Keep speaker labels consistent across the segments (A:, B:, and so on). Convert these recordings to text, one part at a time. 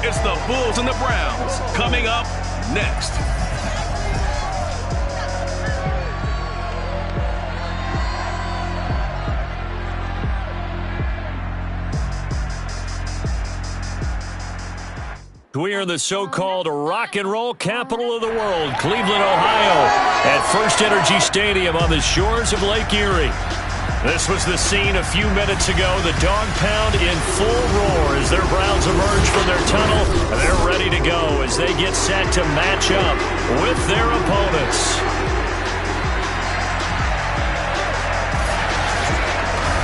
A: It's the Bulls and the Browns coming up next.
B: We are in the so-called rock and roll capital of the world, Cleveland, Ohio, at First Energy Stadium on the shores of Lake Erie. This was the scene a few minutes ago. The dog pound in full roar as their Browns emerge from their tunnel. They're ready to go as they get set to match up with their opponents.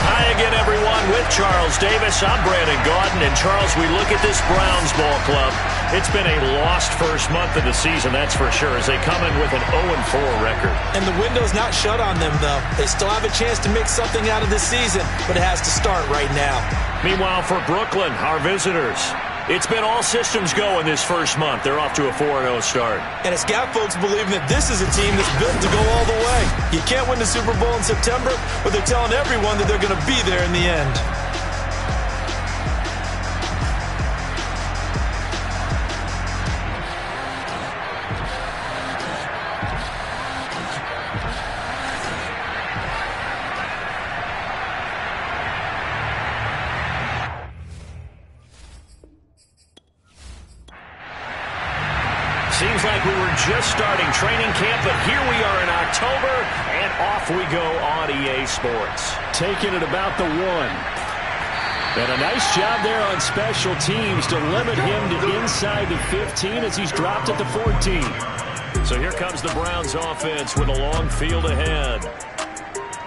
B: Hi again, everyone, with Charles Davis. I'm Brandon Gaudin. And, Charles, we look at this Browns ball club. It's been a lost first month of the season, that's for sure, as they come in with an 0-4 record.
C: And the window's not shut on them, though. They still have a chance to make something out of this season, but it has to start right now.
B: Meanwhile, for Brooklyn, our visitors, it's been all systems go in this first month. They're off to a 4-0 start.
C: And it's got folks believing that this is a team that's built to go all the way. You can't win the Super Bowl in September, but they're telling everyone that they're going to be there in the end.
B: Seems like we were just starting training camp, but here we are in October, and off we go on EA Sports. Taking it about the 1. And a nice job there on special teams to limit him to inside the 15 as he's dropped at the 14. So here comes the Browns offense with a long field ahead.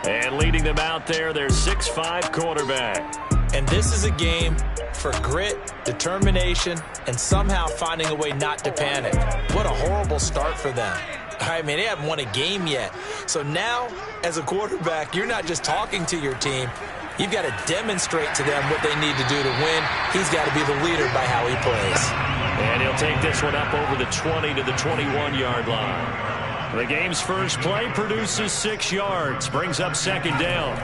B: And leading them out there, their 6'5" quarterback.
C: And this is a game for grit, determination, and somehow finding a way not to panic. What a horrible start for them. I mean, they haven't won a game yet. So now, as a quarterback, you're not just talking to your team. You've got to demonstrate to them what they need to do to win. He's got to be the leader by how he plays.
B: And he'll take this one up over the 20 to the 21-yard line. The game's first play produces 6 yards, brings up second down.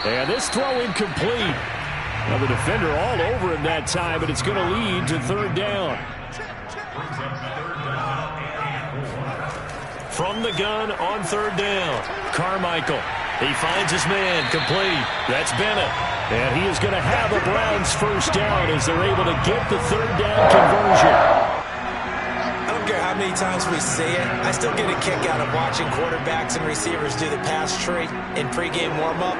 B: And this throw incomplete. Well, the defender all over him that time, but it's going to lead to third down. From the gun on third down, Carmichael. He finds his man, complete. That's Bennett. And he is going to have a Browns first down as they're able to get the third down conversion.
C: I don't care how many times we see it. I still get a kick out of watching quarterbacks and receivers do the pass tree in pregame warm-up.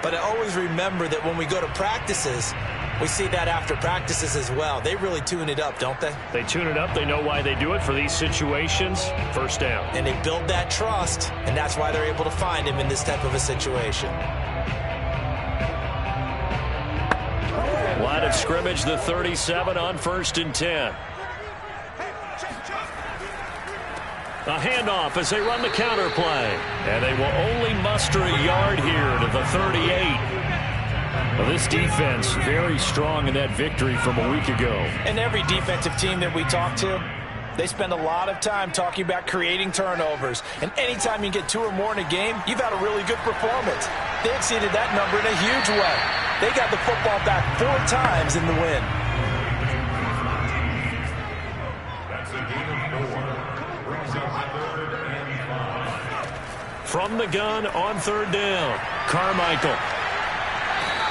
C: But I always remember that when we go to practices, we see that after practices as well. They really tune it up, don't they?
B: They tune it up. They know why they do it for these situations. First down.
C: And they build that trust, and that's why they're able to find him in this type of a situation.
B: Line of scrimmage, the 37 on 1st and 10. A handoff as they run the counter play. And they will only muster a yard here to the 38. Well, this defense very strong in that victory from a week ago.
C: And every defensive team that we talk to, they spend a lot of time talking about creating turnovers. And anytime you get 2 or more in a game, you've had a really good performance. They exceeded that number in a huge way. They got the football back 4 times in the win.
B: From the gun on third down, Carmichael.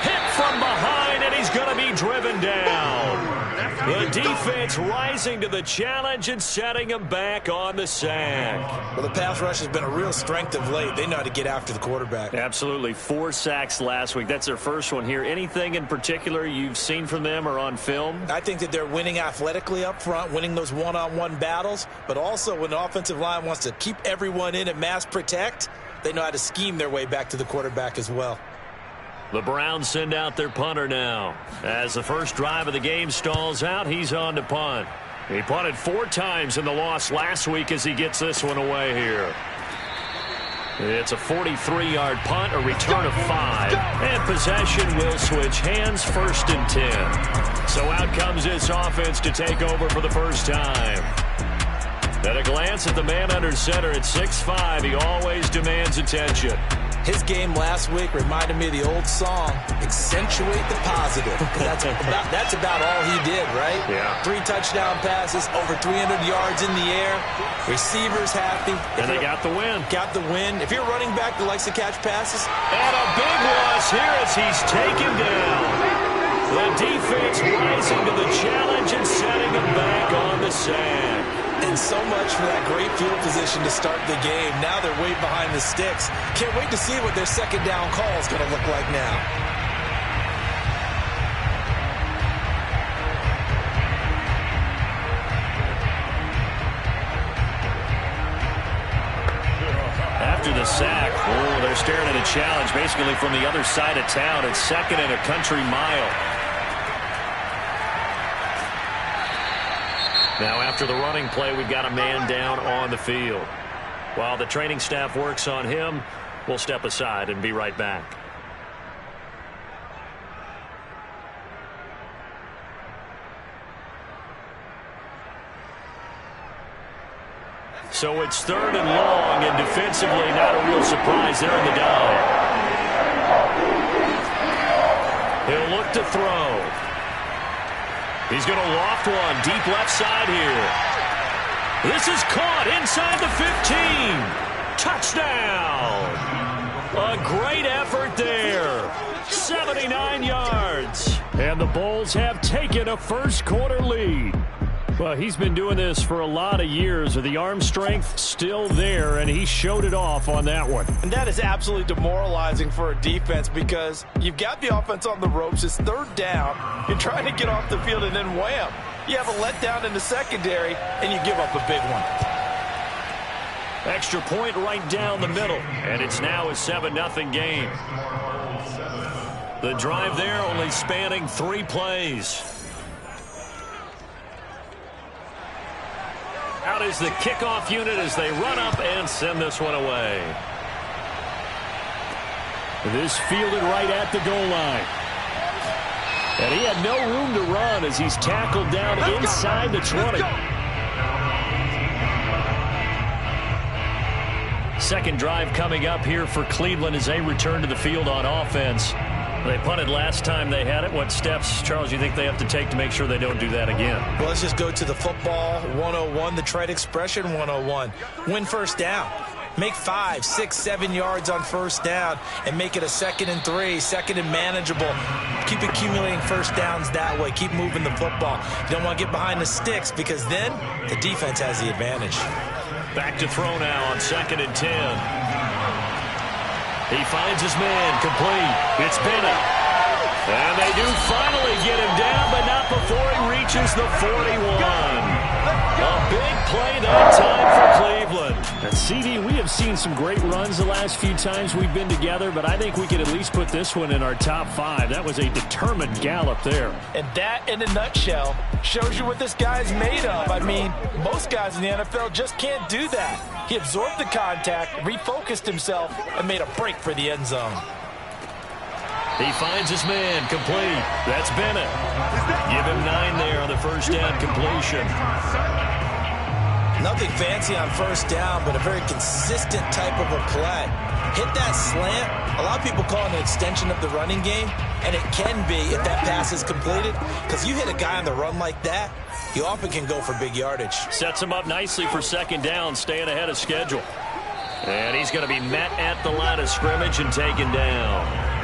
B: Hit from behind, and he's going to be driven down. The defense rising to the challenge and setting him back on the sack.
C: Well, the pass rush has been a real strength of late. They know how to get after the quarterback.
B: Absolutely. 4 sacks last week. That's their first one here. Anything in particular you've seen from them or on film?
C: I think that they're winning athletically up front, winning those one-on-one battles, but also when the offensive line wants to keep everyone in and mass protect, they know how to scheme their way back to the quarterback as well.
B: The Browns send out their punter now. As the first drive of the game stalls out, he's on to punt. He punted 4 times in the loss last week as he gets this one away here. It's a 43-yard punt, a return of 5, and possession will switch hands, 1st and 10. So out comes this offense to take over for the first time. At a glance at the man under center at 6'5", he always demands attention.
C: His game last week reminded me of the old song, accentuate the positive. That's about all he did, right?
B: Yeah.
C: 3 touchdown passes, over 300 yards in the air. Receivers happy.
B: And they got the win.
C: Got the win. If you're a running back that likes to catch passes.
B: And a big loss here as he's taken down. The defense rising to the challenge and setting him back on the sand.
C: And so much for that great field position to start the game. Now they're way behind the sticks. Can't wait to see what their second down call is going to look like now.
B: After the sack, they're staring at a challenge basically from the other side of town. It's second and a country mile. Now after the running play, we've got a man down on the field. While the training staff works on him, we'll step aside and be right back. So it's 3rd and long, and defensively not a real surprise there in the dime. He'll look to throw. He's going to loft one deep left side here. This is caught inside the 15. Touchdown. A great effort there. 79 yards. And the Bulls have taken a first-quarter lead. Well, he's been doing this for a lot of years. The arm strength still there, and he showed it off on that one.
C: And that is absolutely demoralizing for a defense because you've got the offense on the ropes. It's 3rd down. You're trying to get off the field, and then wham. You have a letdown in the secondary, and you give up a big one.
B: Extra point right down the middle, and it's now a 7-0 game. The drive there only spanning 3 plays. Out is the kickoff unit as they run up and send this one away. This fielded right at the goal line. And he had no room to run as he's tackled down inside the 20. Second drive coming up here for Cleveland as they return to the field on offense. They punted last time they had it. What steps, Charles, you think they have to take to make sure they don't do that again?
C: Well, let's just go to the football 101, the trade expression 101. Win first down. Make 5, 6, 7 yards on first down and make it a 2nd and 3, 2nd and manageable. Keep accumulating first downs that way. Keep moving the football. You don't want to get behind the sticks because then the defense has the advantage.
B: Back to throw now on 2nd and 10. He finds his man complete. It's Bennett. And they do finally get him down, but not before he reaches the 41. A big play that time for Cleveland.
D: And CD, we have seen some great runs the last few times we've been together, but I think we could at least put this one in our top 5. That was a determined gallop there.
C: And that, in a nutshell, shows you what this guy's made of. I mean, most guys in the NFL just can't do that. He absorbed the contact, refocused himself, and made a break for the end zone.
B: He finds his man complete. That's Bennett. Give him 9 there on the first down completion.
C: Nothing fancy on first down, but a very consistent type of a play. Hit that slant. A lot of people call it an extension of the running game, and it can be if that pass is completed, because you hit a guy on the run like that, you often can go for big yardage.
B: Sets him up nicely for second down, staying ahead of schedule. And he's going to be met at the line of scrimmage and taken down.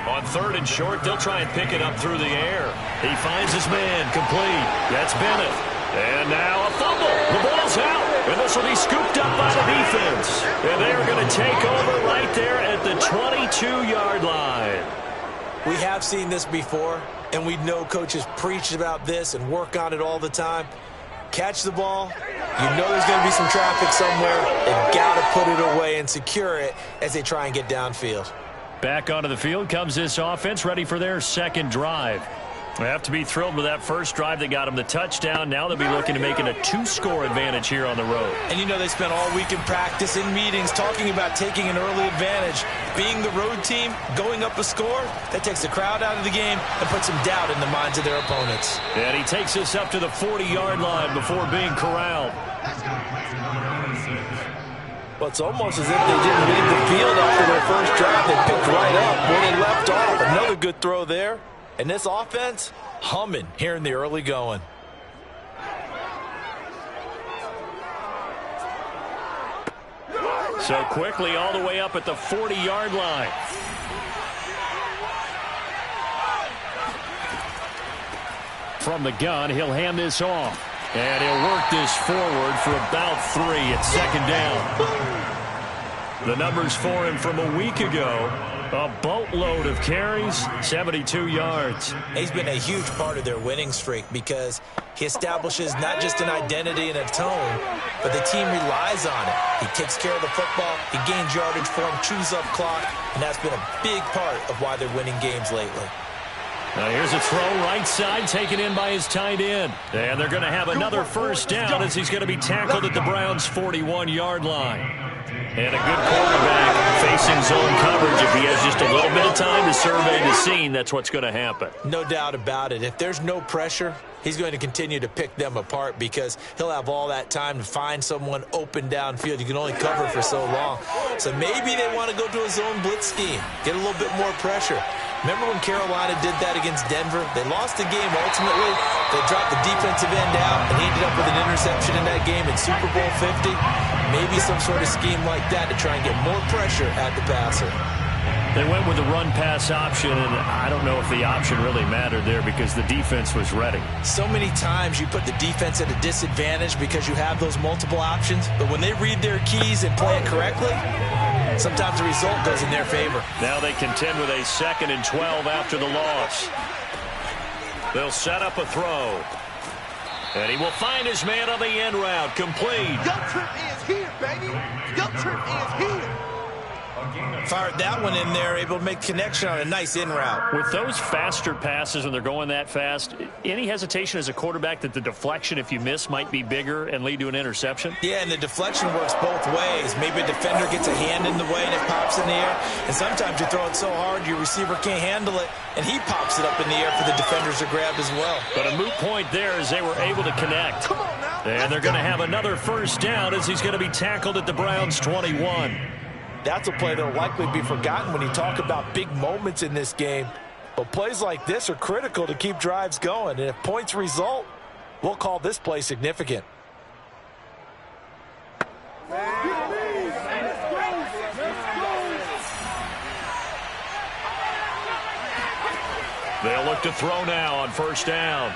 B: On 3rd and short, they'll try and pick it up through the air. He finds his man complete. That's Bennett. And now a fumble. The ball's out. And this will be scooped up by the defense. And they are going to take over right there at the 22-yard line.
C: We have seen this before, and we know coaches preach about this and work on it all the time. Catch the ball. You know there's going to be some traffic somewhere. They've got to put it away and secure it as they try and get downfield.
B: Back onto the field comes this offense, ready for their second drive. They have to be thrilled with that first drive that got them the touchdown. Now they'll be looking to make it a 2-score advantage here on the road.
C: And you know they spent all week in practice, in meetings, talking about taking an early advantage. Being the road team, going up a score, that takes the crowd out of the game and puts some doubt in the minds of their opponents.
B: And he takes us up to the 40-yard line before being corralled.
C: Well, it's almost as if they didn't leave the field after their first drive. They picked right up where they left off. Another good throw there. And this offense, humming here in the early going.
D: So quickly all the way up at the 40-yard line. From the gun, he'll hand this off. And he'll work this forward for about 3 at second down. The numbers for him from a week ago, a boatload of carries, 72 yards.
C: He's been a huge part of their winning streak because he establishes not just an identity and a tone, but the team relies on it. He takes care of the football, he gains yardage for him, chews up clock, and that's been a big part of why they're winning games lately.
D: Now here's a throw right side taken in by his tight end. And they're going to have another first down as he's going to be tackled at the Browns' 41-yard line. And a good quarterback facing zone coverage. If he has just a little bit of time to survey the scene, that's what's going to happen.
C: No doubt about it. If there's no pressure, he's going to continue to pick them apart because he'll have all that time to find someone open downfield. You can only cover for so long. So maybe they want to go to a zone blitz scheme, get a little bit more pressure. Remember when Carolina did that against Denver? They lost the game ultimately. They dropped the defensive end out, and he ended up with an interception in that game in Super Bowl 50. Maybe some sort of scheme like that to try and get more pressure at the passer.
D: They went with the run-pass option, and I don't know if the option really mattered there because the defense was ready. So
C: many times you put the defense at a disadvantage because you have those multiple options, but when they read their keys and play it correctly, sometimes the result goes in their favor.
D: Now they contend with a 2nd and 12 after the loss. They'll set up a throw. And he will find his man on the end route. Complete.
E: Your trip is here, baby. Your trip is here.
C: Fired that one in there, able to make connection on a nice in route.
D: With those faster passes when they're going that fast, any hesitation as a quarterback that the deflection, if you miss, might be bigger and lead to an interception?
C: Yeah, and the deflection works both ways. Maybe a defender gets a hand in the way and it pops in the air. And sometimes you throw it so hard your receiver can't handle it, and he pops it up in the air for the defenders to grab as well.
D: But a moot point there as they were able to connect.
E: Come on now.
D: And they're going to have another first down as he's going to be tackled at the Browns' 21.
C: That's a play that will likely be forgotten when you talk about big moments in this game. But plays like this are critical to keep drives going. And if points result, we'll call this play significant.
D: They'll look to throw now on first down.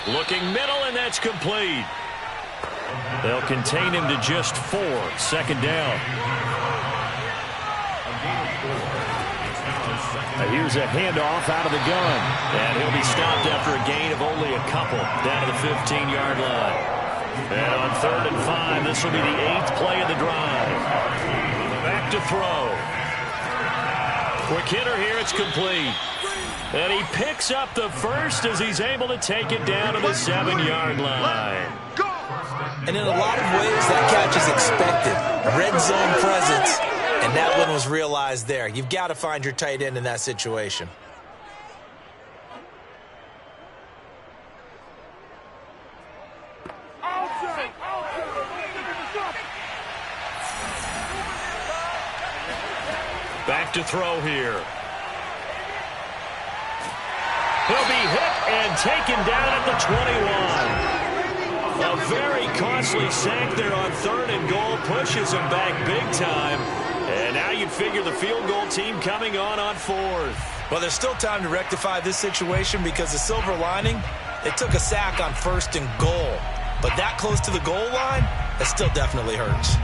D: Looking middle, and that's complete. They'll contain him to just 4. Second down. Here's a handoff out of the gun. And he'll be stopped after a gain of only a couple down to the 15-yard line. And on 3rd and 5, this will be the 8th play of the drive. Back to throw. Quick hitter here, it's complete. And he picks up the first as he's able to take it down to the 7-yard line.
C: And in a lot of ways, that catch is expected. Red zone presence. And that one was realized there. You've got to find your tight end in that situation.
D: Back to throw here. He'll be hit and taken down at the 21. A very costly sack there on 3rd and goal. Pushes him back big time. And now you'd figure the field goal team coming on 4th.
C: Well, there's still time to rectify this situation because the silver lining, they took a sack on 1st and goal. But that close to the goal line, that still definitely hurts.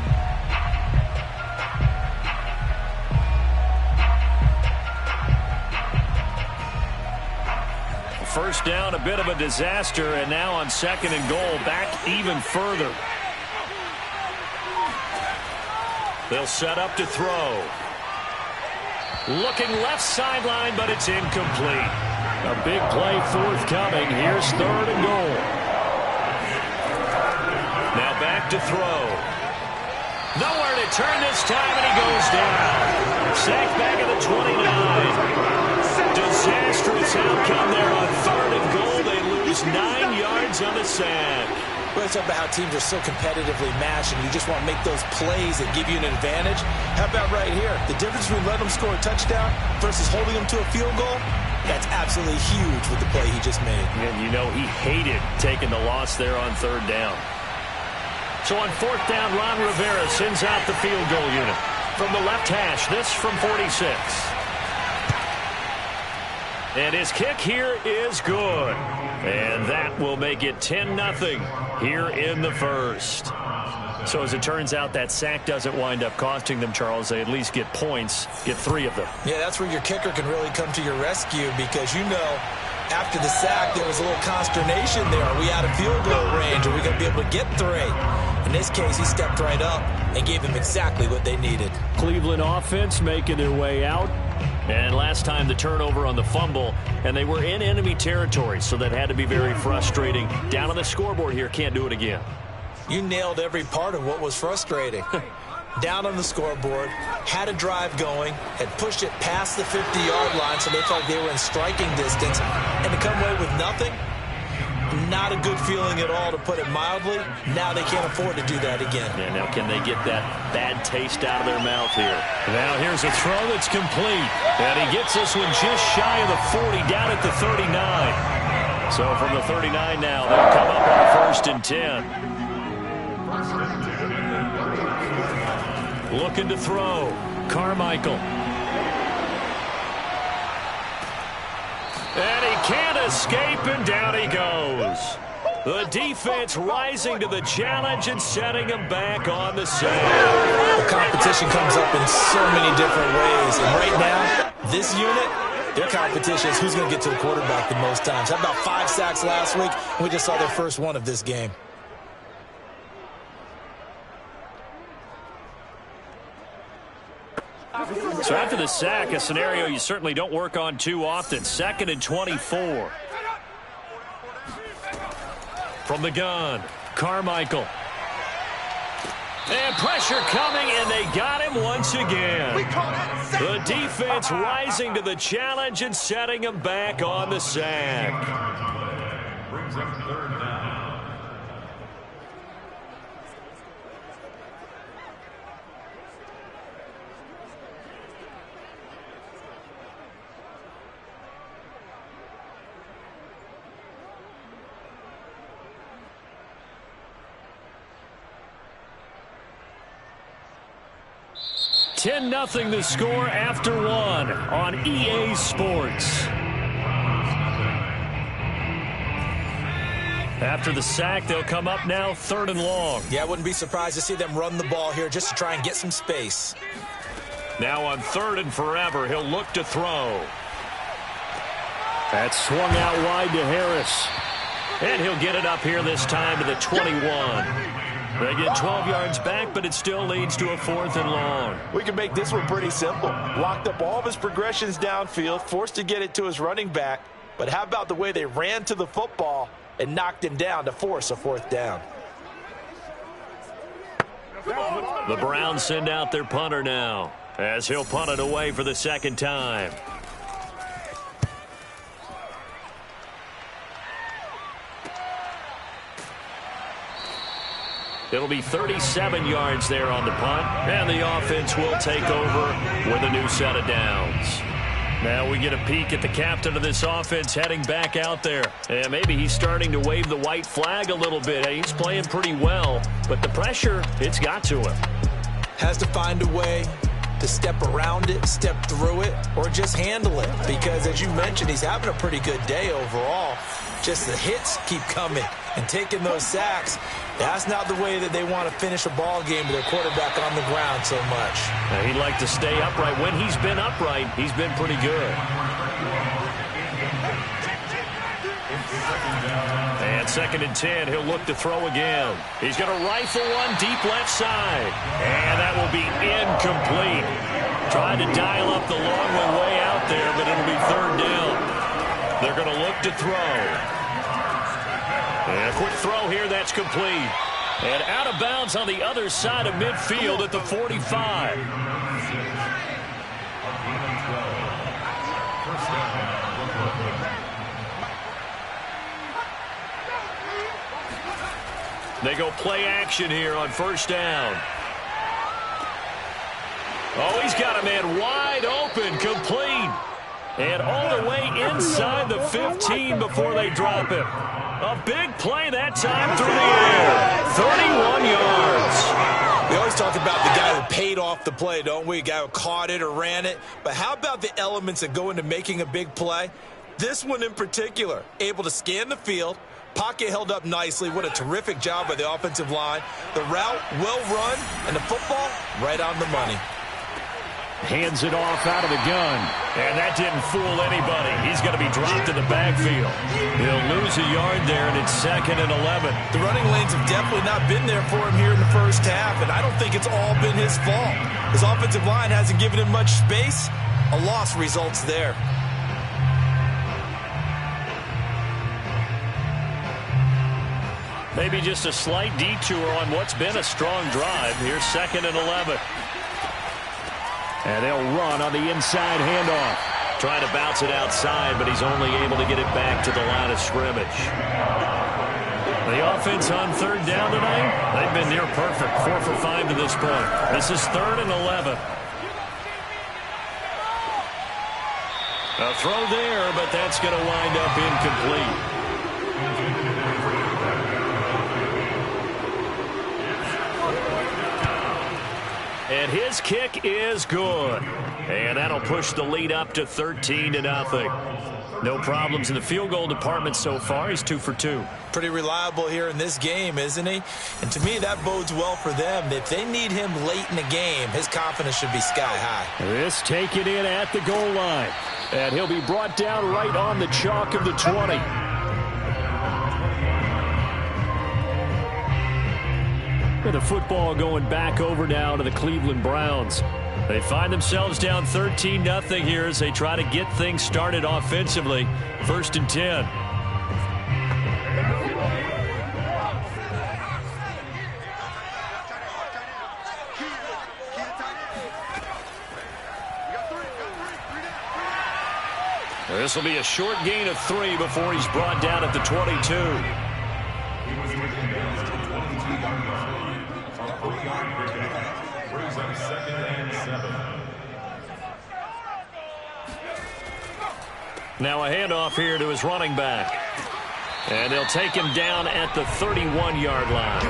D: First down, a bit of a disaster, and now on 2nd and goal, back even further. They'll set up to throw. Looking left sideline, but it's incomplete. A big play forthcoming. Here's 3rd and goal. Now back to throw. Nowhere to turn this time, and he goes down. Sacked back at the 29. Disastrous outcome there on 3rd and goal. They lose 9 yards on the sack.
C: Well, it's about how teams are so competitively matched, and you just want to make those plays that give you an advantage. How about right here? The difference between letting them score a touchdown versus holding them to a field goal, that's absolutely huge with the play he just made.
D: And you know he hated taking the loss there on third down. So on fourth down, Ron Rivera sends out the field goal unit. From the left hash, this from 46. And his kick here is good. And that will make it 10-0 here in the first. So as it turns out, that sack doesn't wind up costing them, Charles. They at least get points, get 3 of them.
C: Yeah, that's where your kicker can really come to your rescue because, you know, after the sack, there was a little consternation there. Are we out of field goal range? Are we going to be able to get 3? In this case, he stepped right up and gave them exactly what they needed.
D: Cleveland offense making their way out. And last time the turnover on the fumble, and they were in enemy territory, so that had to be very frustrating. Down on the scoreboard here, can't do it again.
C: You nailed every part of what was frustrating. Down on the scoreboard, had a drive going, had pushed it past the 50-yard line, so they felt like they were in striking distance, and to come away with nothing, not a good feeling at all, to put it mildly. Now they can't afford to do that again.
D: Yeah, now can they get that bad taste out of their mouth here? Now here's a throw that's complete. And he gets this one just shy of the 40, down at the 39. So from the 39 now, they'll come up on 1st and 10. Looking to throw. Carmichael. And he can't escape, and down he goes. The defense rising to the challenge and setting him back on the sack.
C: The competition comes up in so many different ways. And right now, this unit, their competition is who's going to get to the quarterback the most times. How about 5 sacks last week? We just saw their first one of this game.
D: So after the sack, a scenario you certainly don't work on too often. 2nd and 24. From the gun, Carmichael. And pressure coming, and they got him once again. The defense rising to the challenge and setting him back on the sack. Brings up 3rd down. Ten 10-0 the score after 1 on EA Sports. After the sack, they'll come up now 3rd and long.
C: Yeah, I wouldn't be surprised to see them run the ball here just to try and get some space.
D: Now on 3rd and forever, he'll look to throw. That's swung out wide to Harris. And he'll get it up here this time to the 21. They get 12 yards back, but it still leads to a 4th and long.
E: We can make this one pretty simple. Locked up all of his progressions downfield, forced to get it to his running back. But how about the way they ran to the football and knocked him down to force a 4th down?
D: The Browns send out their punter now, as he'll punt it away for the 2nd time. It'll be 37 yards there on the punt, and the offense will take over with a new set of downs. Now we get a peek at the captain of this offense heading back out there. And maybe he's starting to wave the white flag a little bit. He's playing pretty well, but the pressure, it's got to him.
C: Has to find a way to step around it, step through it, or just handle it. Because as you mentioned, he's having a pretty good day overall. Just the hits keep coming and taking those sacks. That's not the way that they want to finish a ball game with their quarterback on the ground so much.
D: Now, he'd like to stay upright. When he's been upright, he's been pretty good. And 2nd and 10, he'll look to throw again. He's going to rifle one deep left side. And that will be incomplete. Trying to dial up the long one way out there, but it'll be 3rd down. They're going to look to throw. And a quick throw here, that's complete. And out of bounds on the other side of midfield at the 45. They go play action here on first down. Oh, he's got a man wide open, complete. And all the way inside the 15 before they drop him. A big play that time through the air. 31 yards.
E: We always talk about the guy who paid off the play, don't we? A guy who caught it or ran it. But how about the elements that go into making a big play? This one in particular, able to scan the field. Pocket held up nicely. What a terrific job by the offensive line. The route, well run, and the football, right on the money.
D: Hands it off out of the gun. And that didn't fool anybody. He's going to be dropped in the backfield. He'll lose a yard there, and it's 2nd and 11.
E: The running lanes have definitely not been there for him here in the first half, and I don't think it's all been his fault. His offensive line hasn't given him much space. A loss results there.
D: Maybe just a slight detour on what's been a strong drive. Here's 2nd and 11. And they'll run on the inside handoff. Trying to bounce it outside, but he's only able to get it back to the line of scrimmage. The offense on 3rd down tonight, they've been near perfect. 4 for 5 to this point. This is 3rd and 11. A throw there, but that's going to wind up incomplete. And his kick is good. And that'll push the lead up to 13-0. No problems in the field goal department so far. He's 2 for 2.
E: Pretty reliable here in this game, isn't he? And to me, that bodes well for them. If they need him late in the game, his confidence should be sky high.
D: This taken in at the goal line. And he'll be brought down right on the chalk of the 20. And the football going back over now to the Cleveland Browns. They find themselves down 13-0 here as they try to get things started offensively. 1st and 10. This will be a short gain of 3 before he's brought down at the 22. Now a handoff here to his running back. And they'll take him down at the 31-yard line.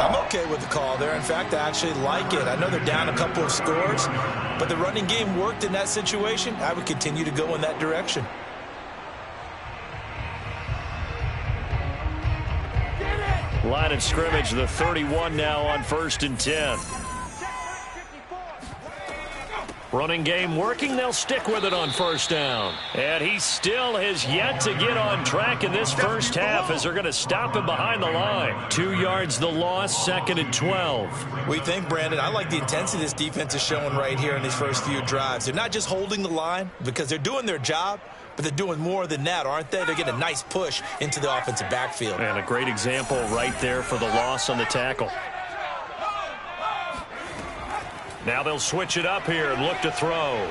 E: I'm okay with the call there. In fact, I actually like it. I know they're down a couple of scores, but the running game worked in that situation. I would continue to go in that direction.
D: Line of scrimmage, the 31 now on 1st and 10. Running game working. They'll stick with it on 1st down. And he still has yet to get on track in this first half as they're going to stop him behind the line. 2 yards the loss, 2nd and 12.
E: We think, Brandon, I like the intensity this defense is showing right here in these first few drives. They're not just holding the line because they're doing their job, but they're doing more than that, aren't they? They're getting a nice push into the offensive backfield.
D: And a great example right there for the loss on the tackle. Now they'll switch it up here and look to throw.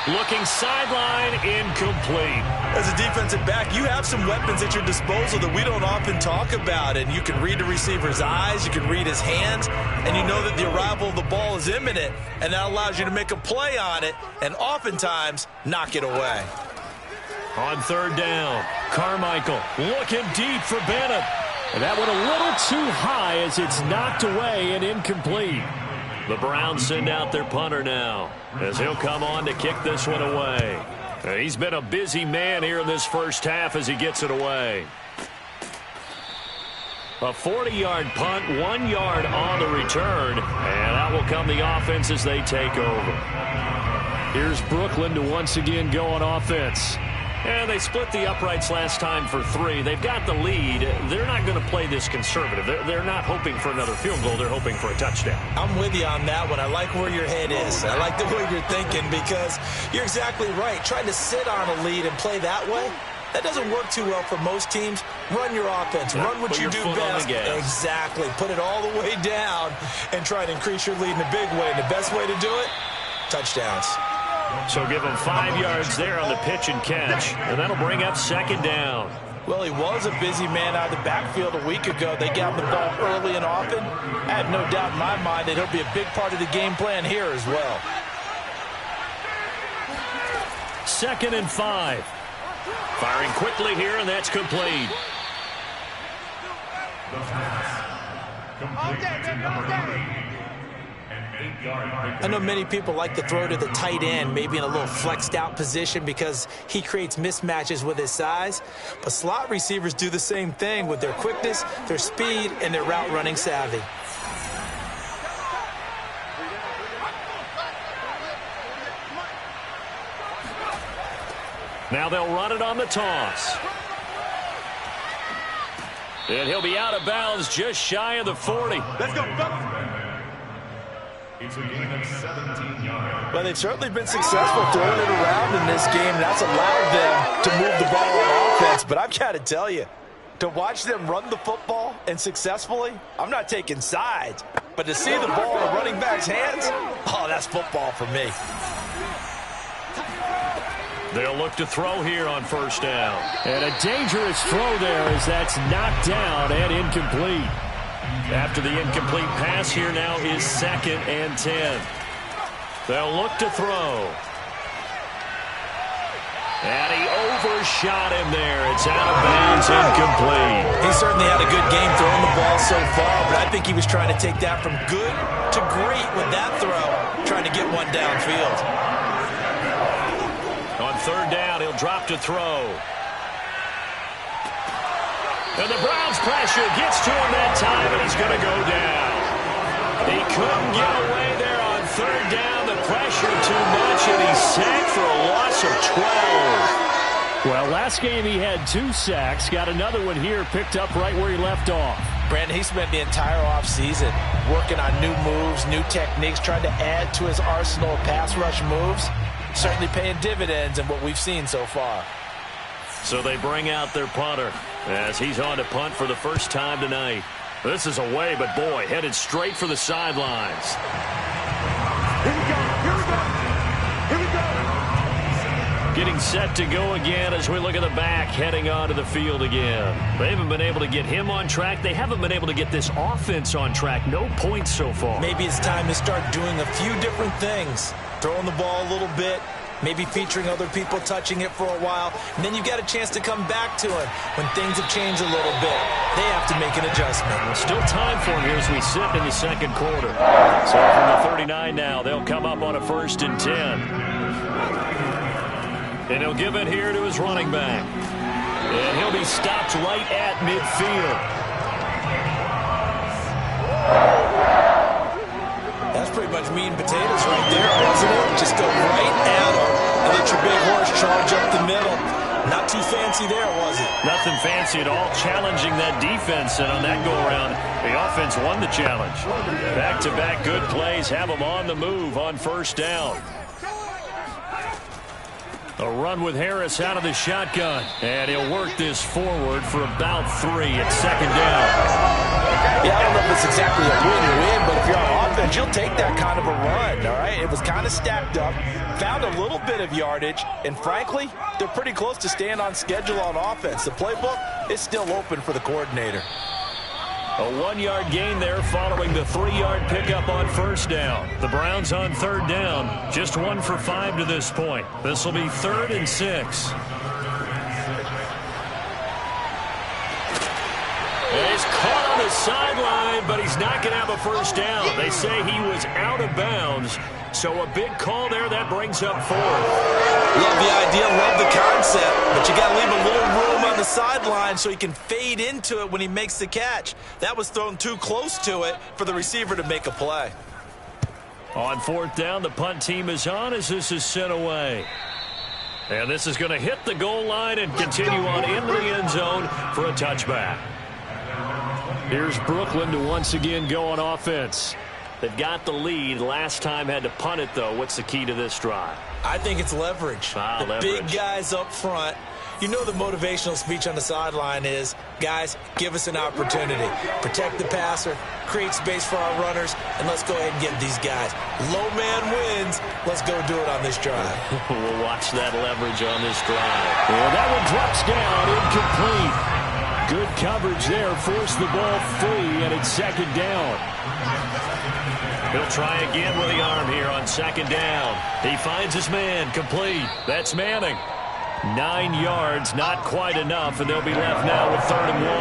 D: Looking sideline, incomplete.
E: As a defensive back, you have some weapons at your disposal that we don't often talk about. And you can read the receiver's eyes, you can read his hands, and you know that the arrival of the ball is imminent. And that allows you to make a play on it and oftentimes knock it away.
D: On 3rd down, Carmichael looking deep for Bennett. And that one a little too high as it's knocked away and incomplete. The Browns send out their punter now as he'll come on to kick this one away. He's been a busy man here in this first half as he gets it away. A 40-yard punt, 1 yard on the return, and out will come the offense as they take over. Here's Brooklyn to once again go on offense. And they split the uprights last time for 3. They've got the lead. They're not going to play this conservative. They're not hoping for another field goal. They're hoping for a touchdown.
E: I'm with you on that one. I like where your head is. I like the way you're thinking because you're exactly right. Trying to sit on a lead and play that way, that doesn't work too well for most teams. Run your offense. Run what you do best. Exactly. Put it all the way down and try to increase your lead in a big way. And the best way to do it, touchdowns.
D: So give him 5 yards there on the pitch and catch, and that'll bring up second down.
E: Well, he was a busy man out of the backfield a week ago. They got him the ball early and often. I have no doubt in my mind that he'll be a big part of the game plan here as well.
D: 2nd and 5. Firing quickly here, and that's complete.
E: I know many people like to throw to the tight end, maybe in a little flexed out position because he creates mismatches with his size. But slot receivers do the same thing with their quickness, their speed, and their route running savvy.
D: Now they'll run it on the toss. And he'll be out of bounds just shy of the 40.
E: Let's go.
F: It's a gain of 17 yards.
E: Well, they've certainly been successful throwing it around in this game. That's allowed them to move the ball on offense. But I've got to tell you, to watch them run the football and successfully, I'm not taking sides. But to see the ball in a running back's hands, oh, that's football for me.
D: They'll look to throw here on first down.
G: And a dangerous throw there as that's knocked down and incomplete.
D: After the incomplete pass, here now is 2nd and 10. They'll look to throw. And he overshot him there. It's out of bounds, incomplete.
E: He certainly had a good game throwing the ball so far, but I think he was trying to take that from good to great with that throw, trying to get one downfield.
D: On 3rd down, he'll drop to throw. And the Browns pressure gets to him that time, and he's going to go down. He couldn't get away there on 3rd down. The pressure too much, and he's sacked for a loss of 12.
G: Well, last game he had 2 sacks. Got another one here, picked up right where he left off.
E: Brandon, he spent the entire offseason working on new moves, new techniques, trying to add to his arsenal of pass rush moves. Certainly paying dividends in what we've seen so far.
D: So they bring out their punter as he's on to punt for the first time tonight. This is away, but boy, headed straight for the sidelines.
F: Here we go. Here we go. Here we go.
D: Getting set to go again as we look at the back heading onto the field again. They haven't been able to get him on track. They haven't been able to get this offense on track. No points so far.
E: Maybe it's time to start doing a few different things. Throwing the ball a little bit, maybe featuring other people touching it for a while, and then you get a chance to come back to it when things have changed a little bit. They have to make an adjustment.
D: Still time for him here as we sit in the 2nd quarter. So from the 39 now, they'll come up on a 1st and 10. And he'll give it here to his running back. And he'll be stopped right at midfield.
E: That's pretty much meat and potatoes right there, wasn't it? Just go right at him and let your big horse charge up the middle. Not too fancy there, was it?
D: Nothing fancy at all, challenging that defense, and on that go-around, the offense won the challenge. Back-to-back good plays have them on the move on 1st down. A run with Harris out of the shotgun, and he'll work this forward for about 3 at 2nd down.
E: Yeah, I don't know if it's exactly a win-win, but if you're on offense, you'll take that kind of a run, all right? It was kind of stacked up, found a little bit of yardage, and frankly, they're pretty close to staying on schedule on offense. The playbook is still open for the coordinator.
D: A 1-yard gain there following the 3-yard pickup on 1st down. The Browns on 3rd down, just 1 for 5 to this point. This will be 3rd and 6. And he's caught on the sideline, but he's not going to have a 1st down. They say he was out of bounds, so a big call there. That brings up 4th.
E: Love the idea, love the concept, but you got to leave a little room on the sideline so he can fade into it when he makes the catch. That was thrown too close to it for the receiver to make a play.
D: On 4th down, the punt team is on as this is sent away. And this is going to hit the goal line and continue on into the end zone for a touchback.
G: Here's Brooklyn to once again go on offense.
D: They've got the lead. Last time had to punt it, though. What's the key to this drive?
E: I think it's leverage.
D: Leverage.
E: Big guys up front, You know the motivational speech on the sideline is, guys, give us an opportunity. Protect the passer, create space for our runners, and let's go ahead and get these guys. Low man wins. Let's go do it on this drive.
D: We'll watch that leverage on this drive.
G: Well, that one drops down, incomplete. Good coverage there, forced the ball free, and it's second down.
D: He'll try again with the arm here on second down. He finds his man, complete. That's Manning. 9 yards, not quite enough, and they'll be left now with 3rd and 1.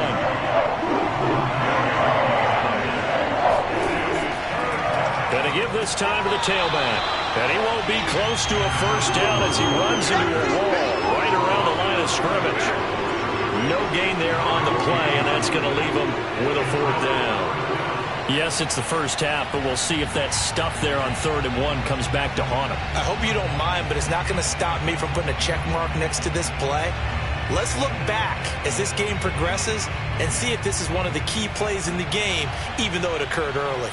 D: Gonna give this time to the tailback. And he won't be close to a first down as he runs into a wall right around the line of scrimmage. No gain there on the play, and that's going to leave him with a 4th down.
G: Yes, it's the first half, but we'll see if that stuff there on 3rd and 1 comes back to haunt him.
E: I hope you don't mind, but it's not going to stop me from putting a check mark next to this play. Let's look back as this game progresses and see if this is one of the key plays in the game, even though it occurred early.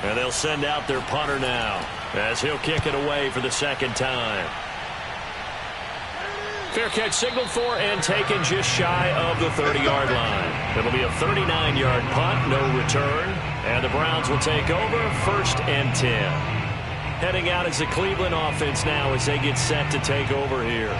D: And they'll send out their punter now as he'll kick it away for the 2nd time. Fair catch signaled for and taken just shy of the 30-yard line. It'll be a 39-yard punt, no return. And the Browns will take over, 1st and 10. Heading out is the Cleveland offense now as they get set to take over here.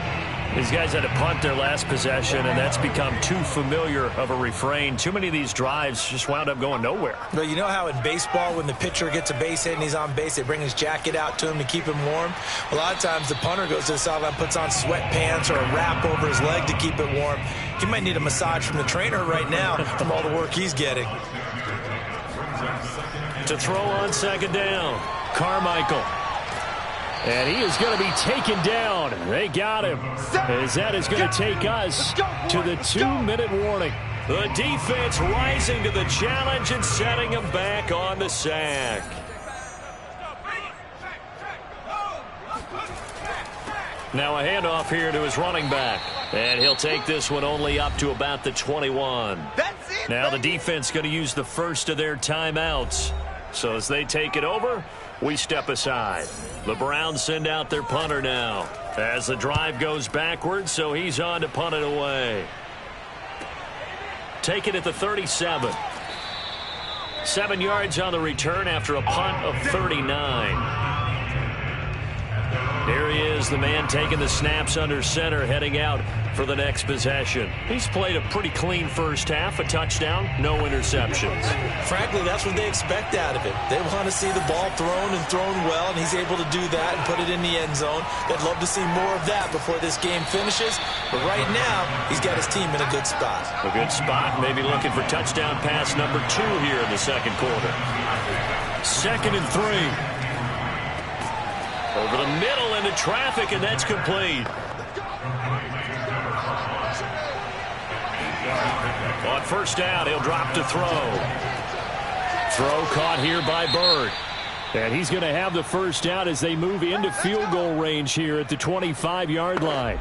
D: These guys had to punt their last possession, and that's become too familiar of a refrain. Too many of these drives just wound up going nowhere.
E: Well, you know how in baseball when the pitcher gets a base hit and he's on base, they bring his jacket out to him to keep him warm? A lot of times the punter goes to the sideline, puts on sweatpants or a wrap over his leg to keep it warm. He might need a massage from the trainer right now from all the work he's getting.
D: To throw on second down, Carmichael.
G: And he is going to be taken down. They got him. As that is going to take us to the 2-minute warning.
D: The defense rising to the challenge and setting him back on the sack. Now a handoff here to his running back. And he'll take this one only up to about the 21. Now the defense going to use the first of their timeouts. So as they take it over, we step aside. The Browns send out their punter now as the drive goes backwards, so he's on to punt it away. Take it at the 37. 7 yards on the return after a punt of 39. There he is, the man taking the snaps under center, heading out for the next possession. He's played a pretty clean first half, a touchdown, no interceptions.
E: Frankly, that's what they expect out of it. They want to see the ball thrown and thrown well, and he's able to do that and put it in the end zone. They'd love to see more of that before this game finishes. But right now, he's got his team in a good spot.
D: A good spot, maybe looking for touchdown pass number 2 here in the second quarter.
G: 2nd and 3.
D: Over the middle into traffic, and that's complete. On first down, he'll drop to throw.
G: Throw caught here by Bird. And he's going to have the first down as they move into field goal range here at the 25-yard line.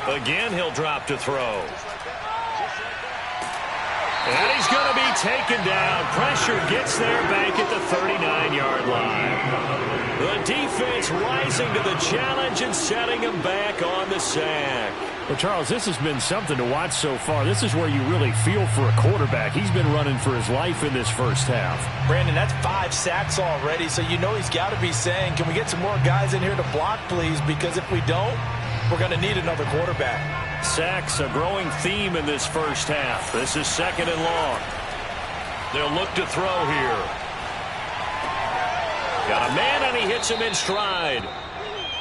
D: Again, he'll drop to throw. And he's going to be taken down. Pressure gets there back at the 39-yard line. The defense rising to the challenge and setting him back on the sack.
G: Well, Charles, this has been something to watch so far. This is where you really feel for a quarterback. He's been running for his life in this first half.
E: Brandon, that's 5 sacks already, so you know he's got to be saying, can we get some more guys in here to block, please? Because if we don't, we're going to need another quarterback.
D: Sacks, a growing theme in this first half. This is 2nd and long. They'll look to throw here. Got a man, and he hits him in stride.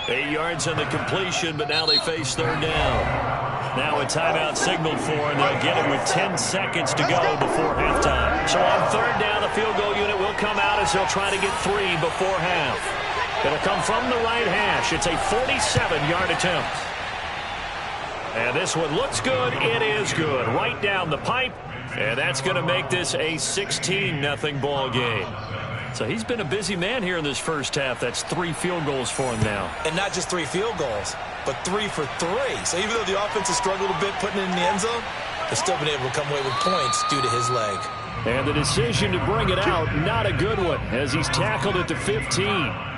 D: 8 yards on the completion, but now they face 3rd down. Now a timeout signaled for, and they'll get it with 10 seconds to go before halftime. So on 3rd down, the field goal unit will come out as they'll try to get 3 before half. It'll come from the right hash. It's a 47-yard attempt. And this one looks good. It is good. Right down the pipe. And that's going to make this a 16-0 ball game. So he's been a busy man here in this first half. That's 3 field goals for him now.
E: And not just 3 field goals, but 3 for 3. So even though the offense has struggled a bit putting it in the end zone,
C: but still been able to come away with points due to his leg.
G: And the decision to bring it out, not a good one, as he's tackled at the 15.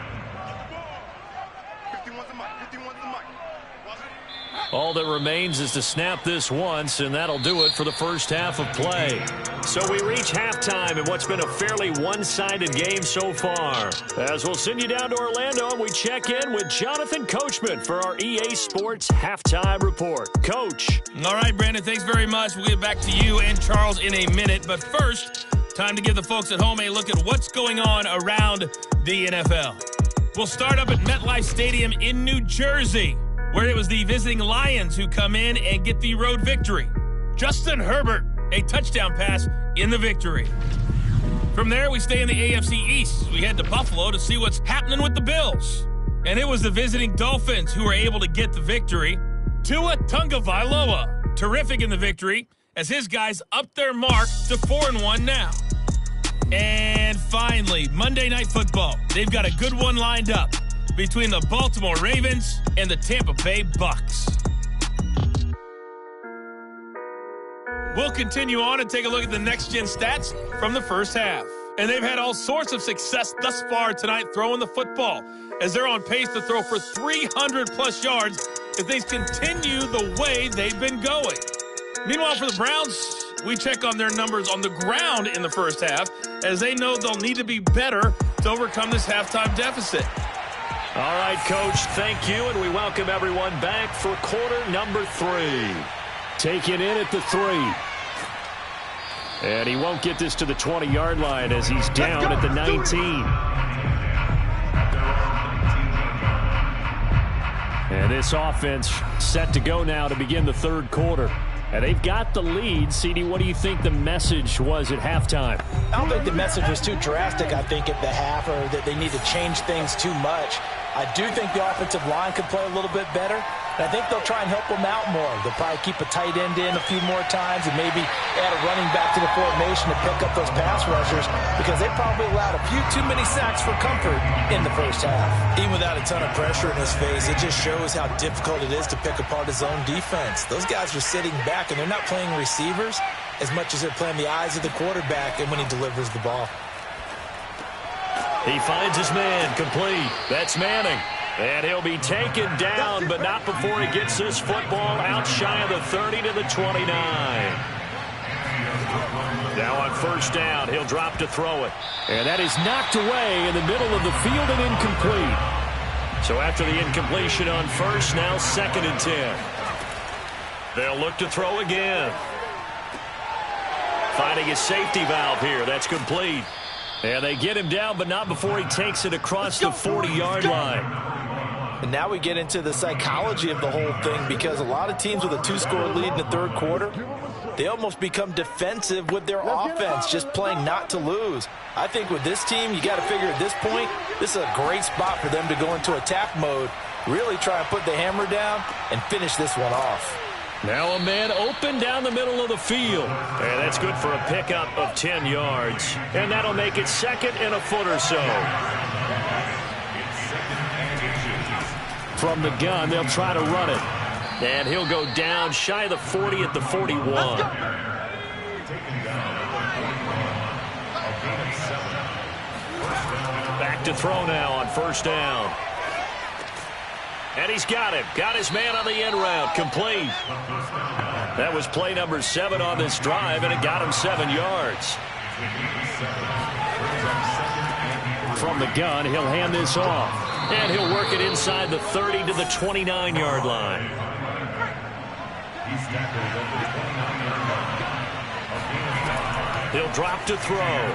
G: All that remains is to snap this once, and that'll do it for the first half of play.
D: So we reach halftime in what's been a fairly one-sided game so far. As we'll send you down to Orlando, and we check in with Jonathan Coachman for our EA Sports Halftime Report. Coach.
H: All right, Brandon, thanks very much. We'll get back to you and Charles in a minute. But first, time to give the folks at home a look at what's going on around the NFL. We'll start up at MetLife Stadium in New Jersey, where it was the visiting Lions who come in and get the road victory. Justin Herbert, a touchdown pass in the victory. From there, we stay in the AFC East. We head to Buffalo to see what's happening with the Bills. And it was the visiting Dolphins who were able to get the victory. Tua Tagovailoa, terrific in the victory, as his guys up their mark to 4-1 now. And finally, Monday Night Football. They've got a good one lined up between the Baltimore Ravens and the Tampa Bay Bucks. We'll continue on and take a look at the next-gen stats from the first half. And they've had all sorts of success thus far tonight throwing the football, as they're on pace to throw for 300-plus yards if things continue the way they've been going. Meanwhile, for the Browns, we check on their numbers on the ground in the first half, as they know they'll need to be better to overcome this halftime deficit.
D: All right, Coach, thank you, and we welcome everyone back for quarter number 3.
G: Taken in at the 3. And he won't get this to the 20-yard line as he's down at the 19. And this offense set to go now to begin the third quarter. And they've got the lead. CD, what do you think the message was at halftime?
C: I don't think the message was too drastic, I think, at the half, or that they need to change things too much. I do think the offensive line could play a little bit better, and I think they'll try and help them out more. They'll probably keep a tight end in a few more times and maybe add a running back to the formation to pick up those pass rushers, because they probably allowed a few too many sacks for comfort in the first half.
E: Even without a ton of pressure in his face, it just shows how difficult it is to pick apart his own defense. Those guys are sitting back, and they're not playing receivers as much as they're playing the eyes of the quarterback and when he delivers the ball.
D: He finds his man, complete. That's Manning. And he'll be taken down, but not before he gets this football out shy of the 30 to the 29. Now on first down, he'll drop to throw it.
G: And that is knocked away in the middle of the field and incomplete.
D: So after the incompletion on first, now 2nd and 10. They'll look to throw again. Finding his safety valve here. That's complete. And they get him down, but not before he takes it across the 40-yard line.
C: And now we get into the psychology of the whole thing, because a lot of teams with a 2-score lead in the third quarter, they almost become defensive with their offense, just playing not to lose. I think with this team, you got to figure at this point, this is a great spot for them to go into attack mode, really try and put the hammer down and finish this one off.
G: Now a man open down the middle of the field.
D: And that's good for a pickup of 10 yards. And that'll make it 2nd and a foot or so.
G: From the gun, they'll try to run it.
D: And he'll go down shy of the 40 at the 41. Back to throw now on first down. And he's got him. Got his man on the end route. Complete. That was play number 7 on this drive, and it got him 7 yards.
G: From the gun, he'll hand this off.
D: And he'll work it inside the 30 to the 29-yard line. He'll drop to throw.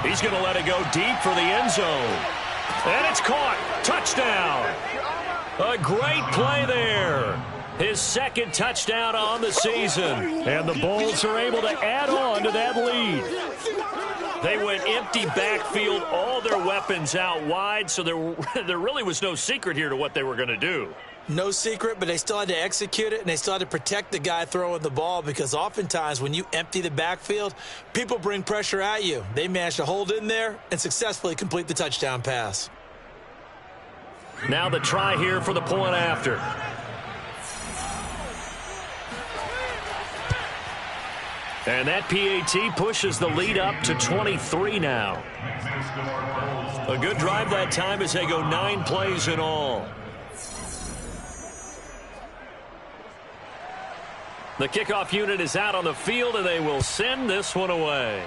D: He's going to let it go deep for the end zone. And it's caught. Touchdown. A great play there. His 2nd touchdown on the season.
G: And the Bulls are able to add on to that lead.
D: They went empty backfield, all their weapons out wide, so there really was no secret here to what they were going to do.
E: No secret, but they still had to execute it, and they still had to protect the guy throwing the ball, because oftentimes when you empty the backfield, people bring pressure at you. They managed to hold in there and successfully complete the touchdown pass.
D: Now the try here for the point after. And that PAT pushes the lead up to 23 now. A good drive that time as they go 9 plays in all. The kickoff unit is out on the field, and they will send this one away.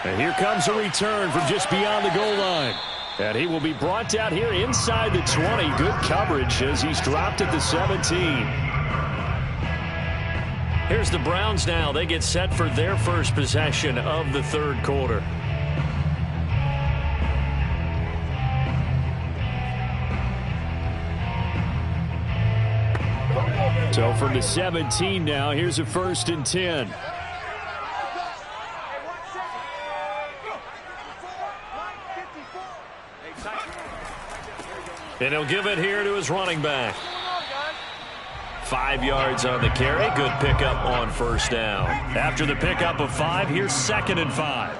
G: And here comes a return from just beyond the goal line. And he will be brought down here inside the 20. Good coverage as he's dropped at the 17.
D: Here's the Browns now. They get set for their first possession of the third quarter.
G: So from the 17 now, here's a 1st and 10.
D: And he'll give it here to his running back. 5 yards on the carry. Good pickup on first down. After the pickup of 5, here's 2nd and 5.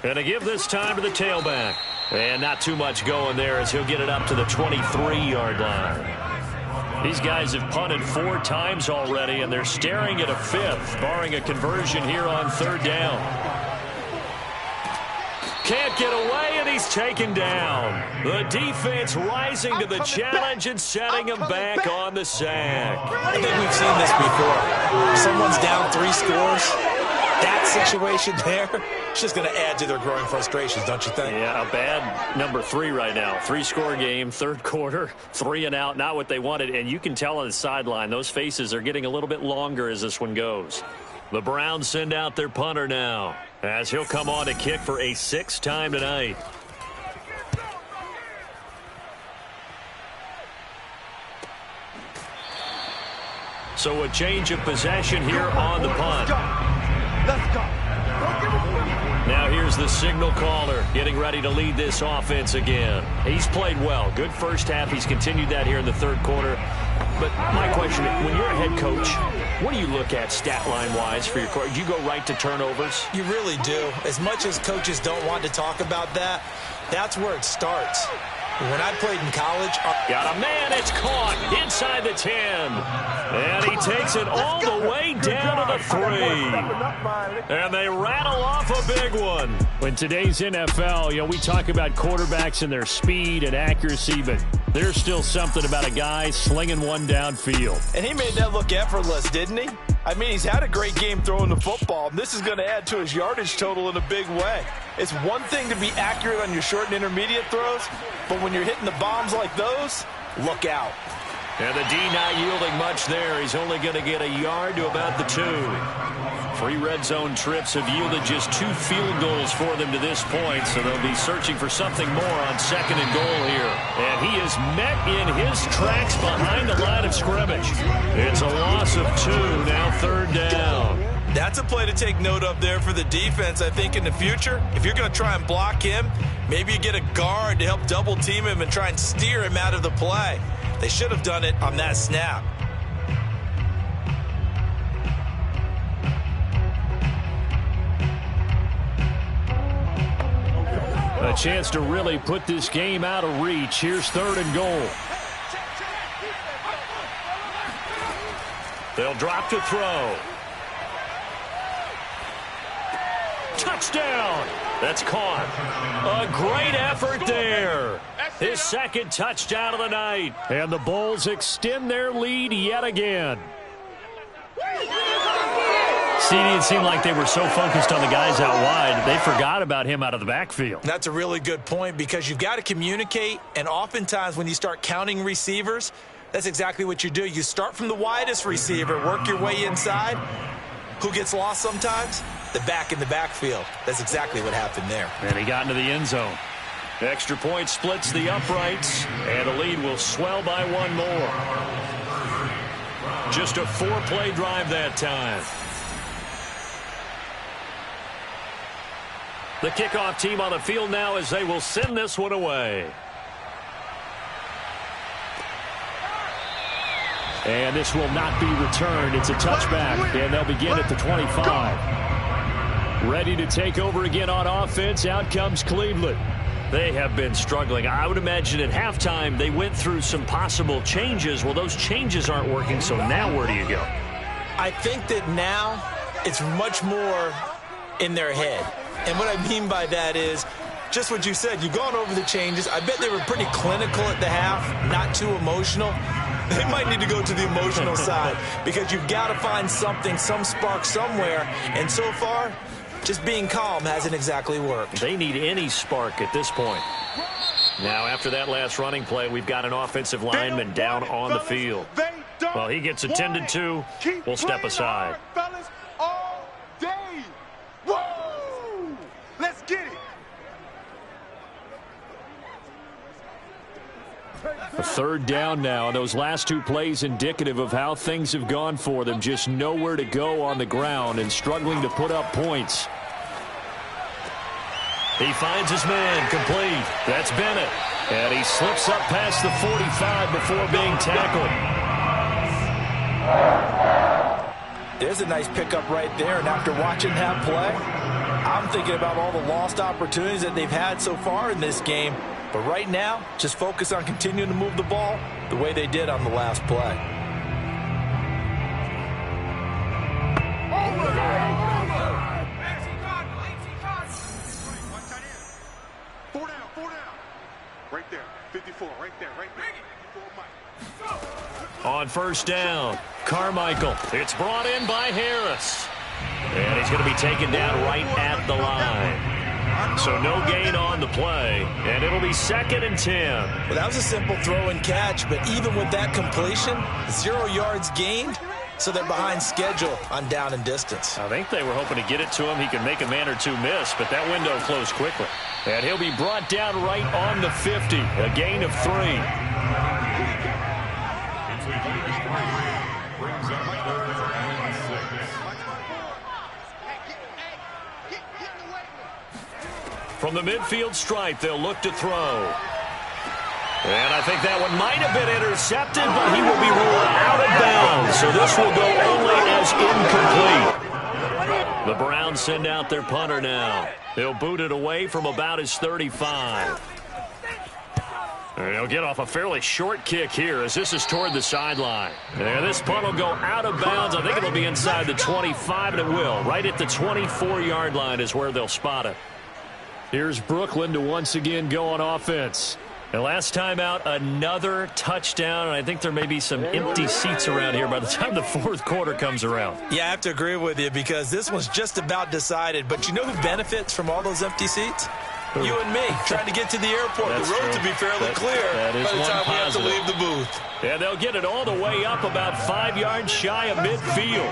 D: And to give this time to the tailback. And not too much going there as he'll get it up to the 23-yard line. These guys have punted 4 times already, and they're staring at a 5th, barring a conversion here on 3rd down. Can't get away, and he's taken down. The defense rising to the challenge and setting him back on the sack.
E: I think we've seen this before. If someone's down 3 scores, that situation there, it's just going to add to their growing frustrations, don't you think?
D: Yeah, a bad number 3 right now. 3-score game, 3rd quarter, 3 and out, not what they wanted. And you can tell on the sideline, those faces are getting a little bit longer as this one goes. The Browns send out their punter now, as he'll come on to kick for a 6th time tonight. So a change of possession here on the punt.
F: Let's go.
D: Now here's the signal caller getting ready to lead this offense again. He's played well. Good first half. He's continued that here in the 3rd quarter. But my question, when you're a head coach, what do you look at stat line-wise for your coach? Do you go right to turnovers?
E: You really do. As much as coaches don't want to talk about that, that's where it starts. When I played in college...
D: Got a man, it's caught inside the 10. And he takes it all the way down to the 3. And they rattle off a big one.
G: In today's NFL, we talk about quarterbacks and their speed and accuracy, but there's still something about a guy slinging one downfield.
E: And he made that look effortless, didn't he? I mean, he's had a great game throwing the football. This is going to add to his yardage total in a big way. It's one thing to be accurate on your short and intermediate throws, but when you're hitting the bombs like those, look out.
D: And the D not yielding much there. He's only going to get a yard to about the 2. 3 red zone trips have yielded just 2 field goals for them to this point, so they'll be searching for something more on 2nd and goal here. And he is met in his tracks behind the line of scrimmage. It's a loss of 2, now 3rd down.
E: That's a play to take note of there for the defense, I think, in the future. If you're going to try and block him, maybe you get a guard to help double team him and try and steer him out of the play. They should have done it on that snap.
G: A chance to really put this game out of reach. Here's 3rd and goal.
D: They'll drop to throw. Touchdown! That's caught. A great effort there. His 2nd touchdown of the night.
G: And the Bulls extend their lead yet again.
D: CD, it seemed like they were so focused on the guys out wide, they forgot about him out of the backfield.
E: That's a really good point because you've got to communicate, and oftentimes when you start counting receivers, that's exactly what you do. You start from the widest receiver, work your way inside. Who gets lost sometimes? The back in the backfield. That's exactly what happened there.
D: And he got into the end zone. Extra point splits the uprights, and the lead will swell by 1 more. Just a 4-play drive that time. The kickoff team on the field now as they will send this one away.
G: And this will not be returned. It's a touchback, and they'll begin at the 25. Ready to take over again on offense. Out comes Cleveland. They have been struggling. I would imagine at halftime they went through some possible changes. Well, those changes aren't working, so now where do you go?
C: I think that now it's much more in their head. And what I mean by that is just what you said. You've gone over the changes. I bet they were pretty clinical at the half, not too emotional. They might need to go to the emotional side because you've got to find something, some spark somewhere. And so far, just being calm hasn't exactly worked.
G: They need any spark at this point. Now, after that last running play, we've got an offensive lineman down on the field. Well, he gets attended to. We'll step aside.
F: Fellas, all day. Woo! Let's get it.
G: A third down now, and those last two plays indicative of how things have gone for them. Just nowhere to go on the ground and struggling to put up points. He finds his man, complete. That's Bennett. And he slips up past the 45 before being tackled.
C: There's a nice pickup right there, and after watching that play, I'm thinking about all the lost opportunities that they've had so far in this game. But right now, just focus on continuing to move the ball the way they did on the last play.
F: Four down. Right there. 54, right there.
G: On first down, Carmichael. It's brought in by Harris. And he's going to be taken down right at the line. So no gain on the play, and it'll be 2nd and 10.
C: Well, that was a simple throw and catch, but even with that completion, 0 yards gained, so they're behind schedule on down and distance.
G: I think they were hoping to get it to him. He could make a man or two miss, but that window closed quickly. And he'll be brought down right on the 50, a gain of 3. From the midfield stripe, they'll look to throw. And I think that one might have been intercepted, but he will be ruled out of bounds. So this will go only as incomplete. The Browns send out their punter now. They'll boot it away from about his 35. And he'll get off a fairly short kick here as this is toward the sideline. And this punt will go out of bounds. I think it'll be inside the 25, and it will. Right at the 24-yard line is where they'll spot it. Here's Brooklyn to once again go on offense. And last time out, another touchdown, and I think there may be some empty seats around here by the time the fourth quarter comes around.
C: Yeah, I have to agree with you because this one's just about decided. But you know who benefits from all those empty seats? You and me, trying to get to the airport.
G: That's
C: the road
G: true.
C: to be fairly clear
G: by the time
C: we have to leave the booth.
G: And they'll get it all the way up about 5 yards shy of midfield.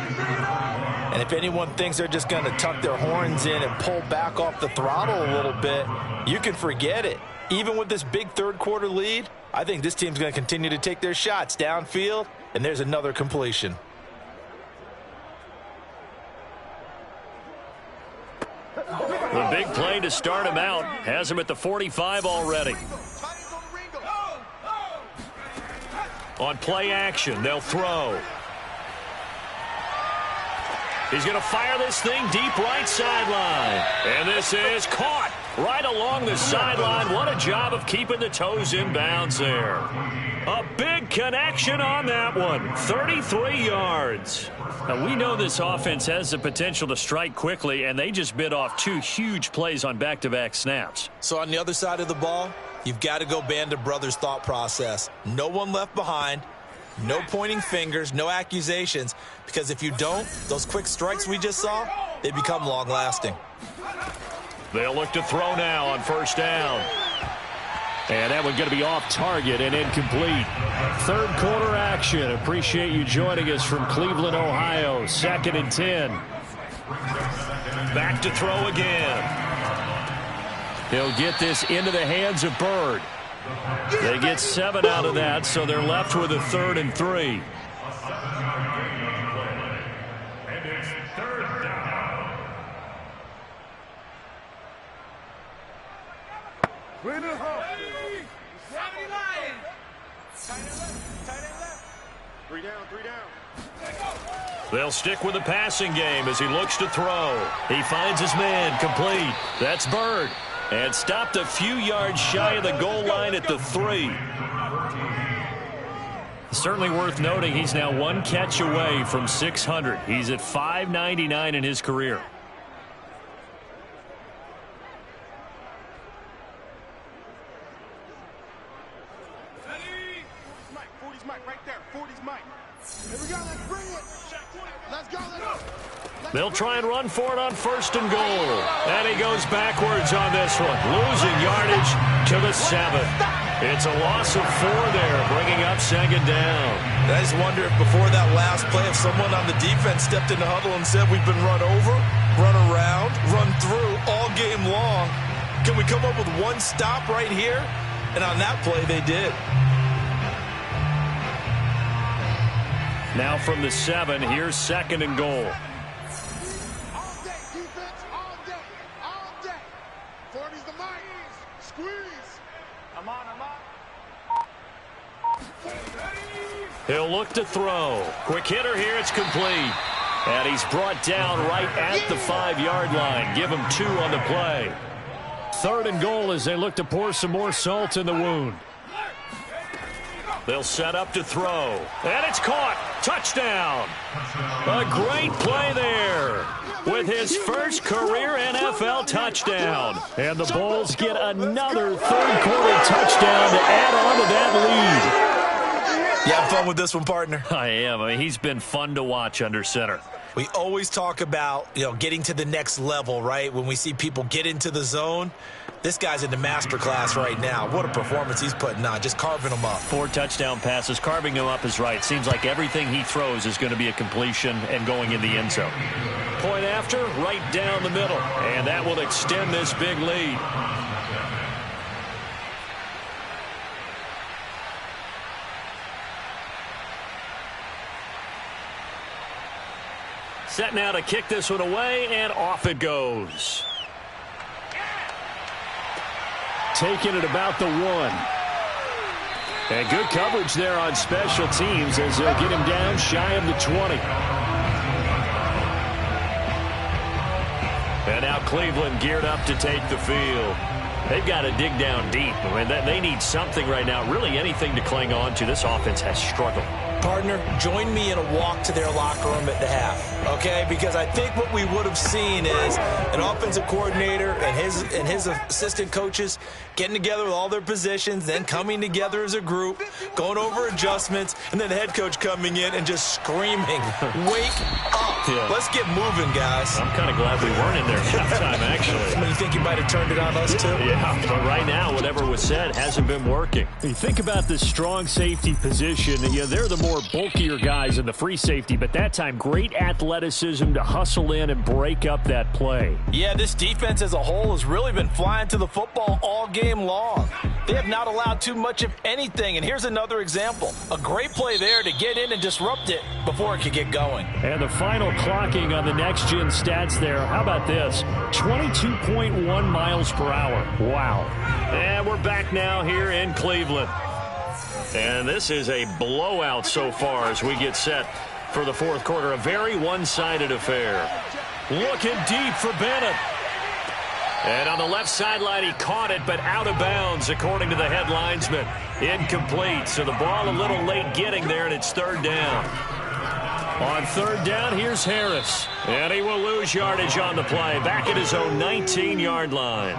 C: And if anyone thinks they're just going to tuck their horns in and pull back off the throttle a little bit, you can forget it. Even with this big third quarter lead, I think this team's going to continue to take their shots downfield, and there's another completion.
G: The big play to start him out has him at the 45 already. On play action, they'll throw. He's going to fire this thing deep right sideline. And this is caught right along the sideline. What a job of keeping the toes in bounds there. A big connection on that one. 33 yards. Now, we know this offense has the potential to strike quickly, and they just bit off 2 huge plays on back-to-back snaps.
C: So on the other side of the ball, you've got to go Band of Brothers thought process. No one left behind. No pointing fingers, no accusations, because if you don't, those quick strikes we just saw, they become long-lasting.
G: They'll look to throw now on first down. And that one's going to be off target and incomplete. Third quarter action. Appreciate you joining us from Cleveland, Ohio. 2nd and 10. Back to throw again. He'll get this into the hands of Bird. They get 7 out of that, so they're left with a 3rd and 3.
F: And it's 3rd down. Clean it up. 3 down.
G: They'll stick with the passing game as he looks to throw. He finds his man complete. That's Bird. And stopped a few yards shy of the goal line at the 3. Certainly worth noting he's now one catch away from 600. He's at 599 in his career. They'll try and run for it on 1st and goal. And he goes backwards on this one, losing yardage to the 7. It's a loss of 4 there, bringing up 2nd down.
E: I just wonder if before that last play, if someone on the defense stepped in the huddle and said, we've been run over, run around, run through all game long. Can we come up with one stop right here? And on that play, they did.
G: Now from the 7, here's 2nd and goal. He'll look to throw. Quick hitter here. It's complete. And he's brought down right at the 5-yard line. Give him 2 on the play. 3rd and goal as they look to pour some more salt in the wound. They'll set up to throw. And it's caught. Touchdown. A great play there with his first career NFL touchdown. And the Bulls get another 3rd quarter touchdown to add on to that lead.
E: You have fun with this one, partner?
G: I am. I mean, he's been fun to watch under center.
E: We always talk about, getting to the next level, right? When we see people get into the zone, this guy's in the master class right now. What a performance he's putting on, just carving them up.
G: 4 touchdown passes. Carving him up is right. Seems like everything he throws is going to be a completion and going in the end zone. Point after, right down the middle. And that will extend this big lead. Set now to kick this one away, and off it goes. Taking it about the 1. And good coverage there on special teams as they'll get him down shy of the 20. And now Cleveland geared up to take the field. They've got to dig down deep. I mean, they need something right now, really anything to cling on to. This offense has struggled.
E: Partner, join me in a walk to their locker room at the half, okay? Because I think what we would have seen is an offensive coordinator and his assistant coaches getting together with all their positions, then coming together as a group, going over adjustments, and then the head coach coming in and just screaming, wake up. Yeah. Let's get moving, guys.
G: I'm kind of glad we weren't in there halftime, actually.
E: You think you might have turned it on us, too?
G: Yeah, but right now, whatever was said hasn't been working. You think about the strong safety position. They're the more bulkier guys in the free safety, but that time, great athleticism to hustle in and break up that play.
E: Yeah, this defense as a whole has really been flying to the football all game long. They have not allowed too much of anything, and here's another example. A great play there to get in and disrupt it before it could get going.
G: And the final clocking on the next-gen stats there, how about this? 22.1 miles per hour. Wow. And we're back now here in Cleveland. And this is a blowout so far as we get set for the 4th quarter. A very one-sided affair. Looking deep for Bennett. And on the left sideline, he caught it, but out of bounds, according to the head linesman. Incomplete, so the ball a little late getting there, and it's 3rd down. On 3rd down, here's Harris. And he will lose yardage on the play, back at his own 19-yard line.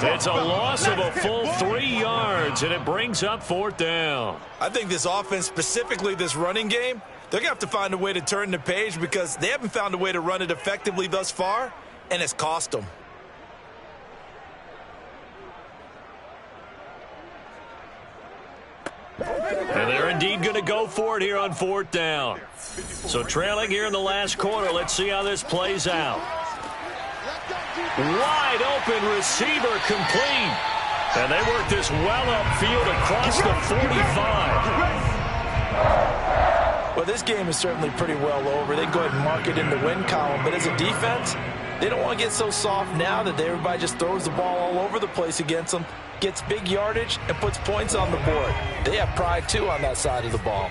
G: It's a loss of a full 3 yards, and it brings up 4th down.
E: I think this offense, specifically this running game, they're going to have to find a way to turn the page because they haven't found a way to run it effectively thus far, and it's cost them.
G: And they're indeed going to go for it here on 4th down. So trailing here in the last quarter, let's see how this plays out. Wide open receiver complete. And they work this well upfield across the 45.
E: Well, this game is certainly pretty well over. They can go ahead and mark it in the win column. But as a defense, they don't want to get so soft now that everybody just throws the ball all over the place against them, gets big yardage, and puts points on the board. They have pride, too, on that side of the ball.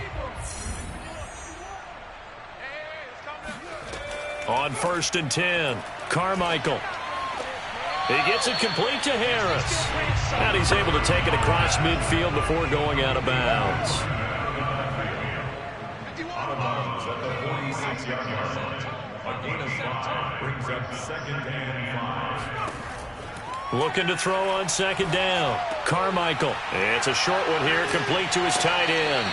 G: On 1st and 10, Carmichael. He gets it complete to Harris. And he's able to take it across midfield before going out of bounds.
F: Out of bounds at the 46-yard line. A gain of 5 brings up 2nd and 5.
G: Looking to throw on 2nd down. Carmichael. It's a short one here, complete to his tight end.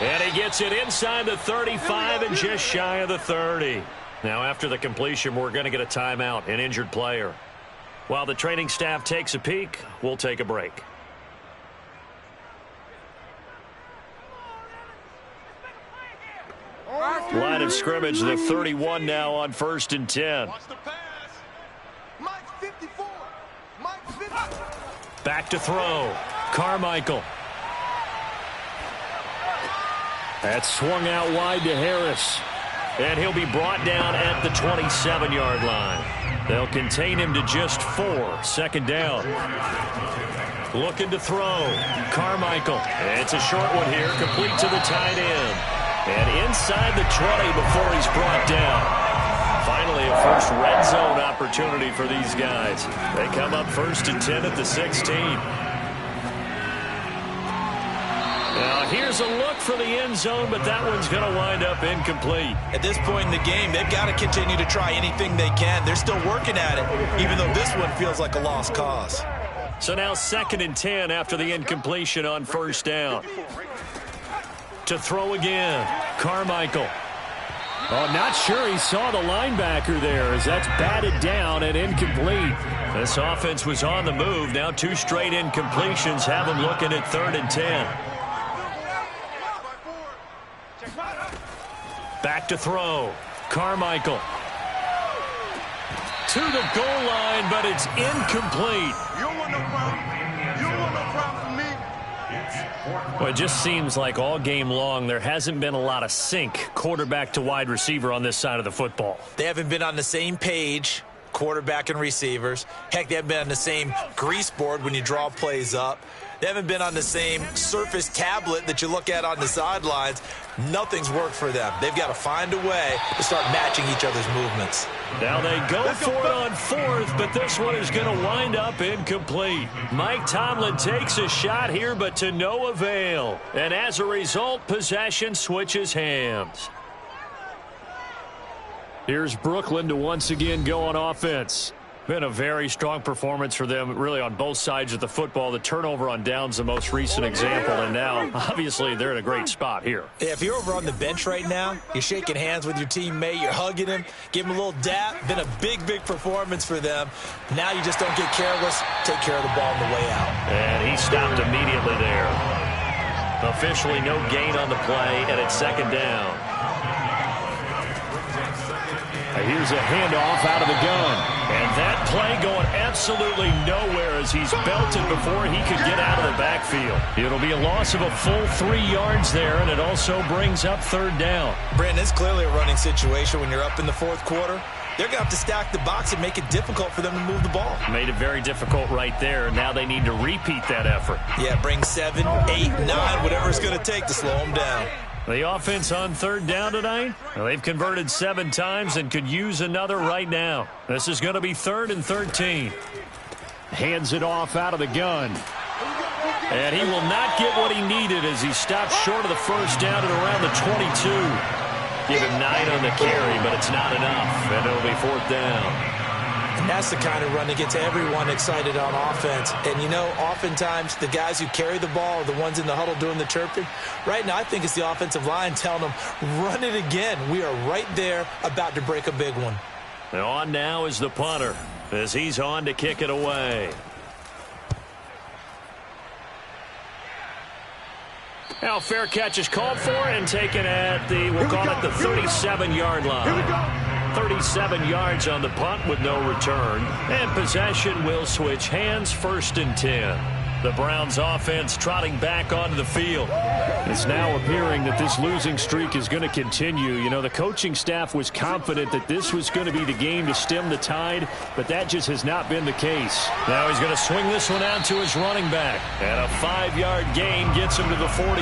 G: And he gets it inside the 35 and just shy of the 30. Now after the completion, we're going to get a timeout, an injured player. While the training staff takes a peek, we'll take a break. Line of scrimmage, the 31 now on 1st and 10. Back to throw. Carmichael. That's swung out wide to Harris. And he'll be brought down at the 27-yard line. They'll contain him to just 4. 2nd down. Looking to throw. Carmichael. It's a short one here, complete to the tight end. And inside the 20 before he's brought down. Finally, a first red zone opportunity for these guys. They come up 1st and 10 at the 16. Now, here's a look for the end zone, but that one's going to wind up incomplete.
E: At this point in the game, they've got to continue to try anything they can. They're still working at it, even though this one feels like a lost cause.
G: So now 2nd and 10 after the incompletion on 1st down. To throw again, Carmichael. Oh, not sure he saw the linebacker there as that's batted down and incomplete. This offense was on the move. Now 2 straight incompletions have them looking at 3rd and 10. Back to throw. Carmichael. To the goal line, but it's incomplete.
F: You don't want no problem. You don't want no problem from me.
G: Well, it just seems like all game long there hasn't been a lot of sync quarterback to wide receiver on this side of the football.
E: They haven't been on the same page, quarterback and receivers. Heck, they haven't been on the same grease board when you draw plays up. They haven't been on the same surface tablet that you look at on the sidelines. Nothing's worked for them. They've got to find a way to start matching each other's movements.
G: Now they go for it on 4th, but this one is going to wind up incomplete. Mike Tomlin takes a shot here, but to no avail. And as a result, possession switches hands. Here's Brooklyn to once again go on offense. Been a very strong performance for them, really, on both sides of the football. The turnover on downs, the most recent example, and now, obviously, they're in a great spot here.
E: Yeah, if you're over on the bench right now, you're shaking hands with your teammate, you're hugging him, give him a little dap. Been a big, big performance for them. Now you just don't get careless. Take care of the ball on the way out.
G: And he stopped immediately there. Officially no gain on the play, and it's 2nd down. Here's a handoff out of the gun. And that play going absolutely nowhere as he's belted before he could get out of the backfield. It'll be a loss of a full 3 yards there, and it also brings up 3rd down.
E: Brandon, it's clearly a running situation when you're up in the 4th quarter. They're going to have to stack the box and make it difficult for them to move the ball.
G: Made it very difficult right there. Now they need to repeat that effort.
E: Yeah, bring 7, 8, 9, whatever it's going to take to slow them down.
G: The offense on 3rd down tonight, well, they've converted 7 times and could use another right now. This is going to be 3rd and 13. Hands it off out of the gun. And he will not get what he needed as he stopped short of the 1st down at around the 22. Give him 9 on the carry, but it's not enough, and it'll be 4th down.
E: And that's the kind of run that gets everyone excited on offense. And, you know, oftentimes the guys who carry the ball are the ones in the huddle doing the chirping. Right now, I think it's the offensive line telling them, run it again. We are right there about to break a big one.
G: And on now is the punter as he's on to kick it away. Now fair catch is called for and taken at the, we'll call it the 37-yard line. 37 yards on the punt with no return. And possession will switch hands, 1st and 10. The Browns offense trotting back onto the field. It's now appearing that this losing streak is going to continue. You know, the coaching staff was confident that this was going to be the game to stem the tide, but that just has not been the case. Now he's going to swing this one out to his running back. And a 5-yard gain gets him to the 42.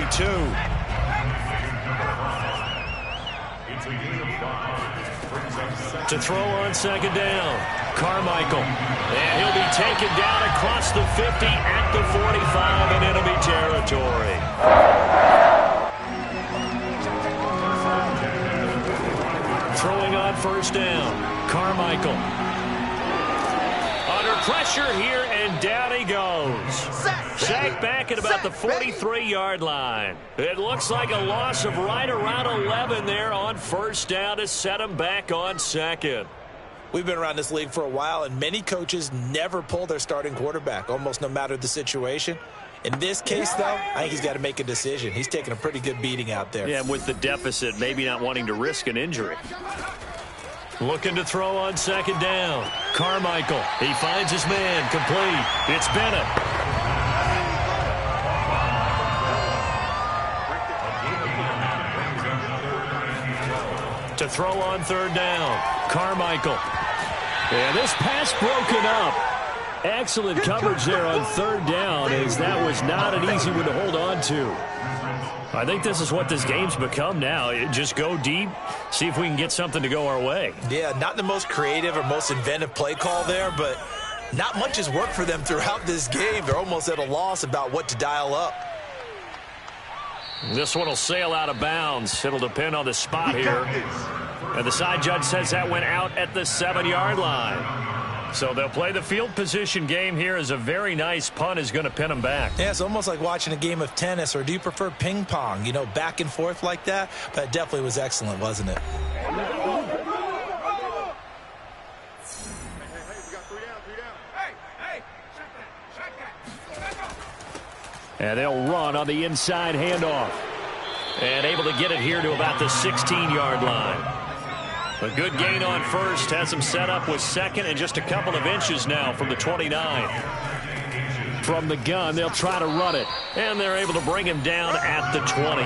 F: It's a gain of 5.
G: To throw on second down, Carmichael. And he'll be taken down across the 50 at the 45 in enemy territory. Throwing on first down, Carmichael. Under pressure here, and down he goes. Sacked back at about the 43-yard line. It looks like a loss of right around 11 there on first down to set him back on second.
E: We've been around this league for a while, and many coaches never pull their starting quarterback, almost no matter the situation. In this case, though, I think he's got to make a decision. He's taking a pretty good beating out there.
G: Yeah, with the deficit, maybe not wanting to risk an injury. Looking to throw on second down. Carmichael. He finds his man. Complete. It's Bennett. To throw on third down. Carmichael. And this pass broken up. Excellent coverage there on third down, as that was not an easy one to hold on to. I think this is what this game's become now. Just go deep, see if we can get something to go our way.
E: Yeah, not the most creative or most inventive play call there, but not much has worked for them throughout this game. They're almost at a loss about what to dial up.
G: This one will sail out of bounds. It'll depend on the spot here. And the side judge says that went out at the 7-yard line. So they'll play the field position game here, as a very nice punt is going to pin them back.
E: Yeah, it's almost like watching a game of tennis, or do you prefer ping pong? You know, back and forth like that? But it definitely was excellent, wasn't it?
G: And they'll run on the inside handoff. And able to get it here to about the 16-yard line. A good gain on first, has him set up with second and just a couple of inches now from the 29. From the gun, they'll try to run it. And they're able to bring him down at the 20.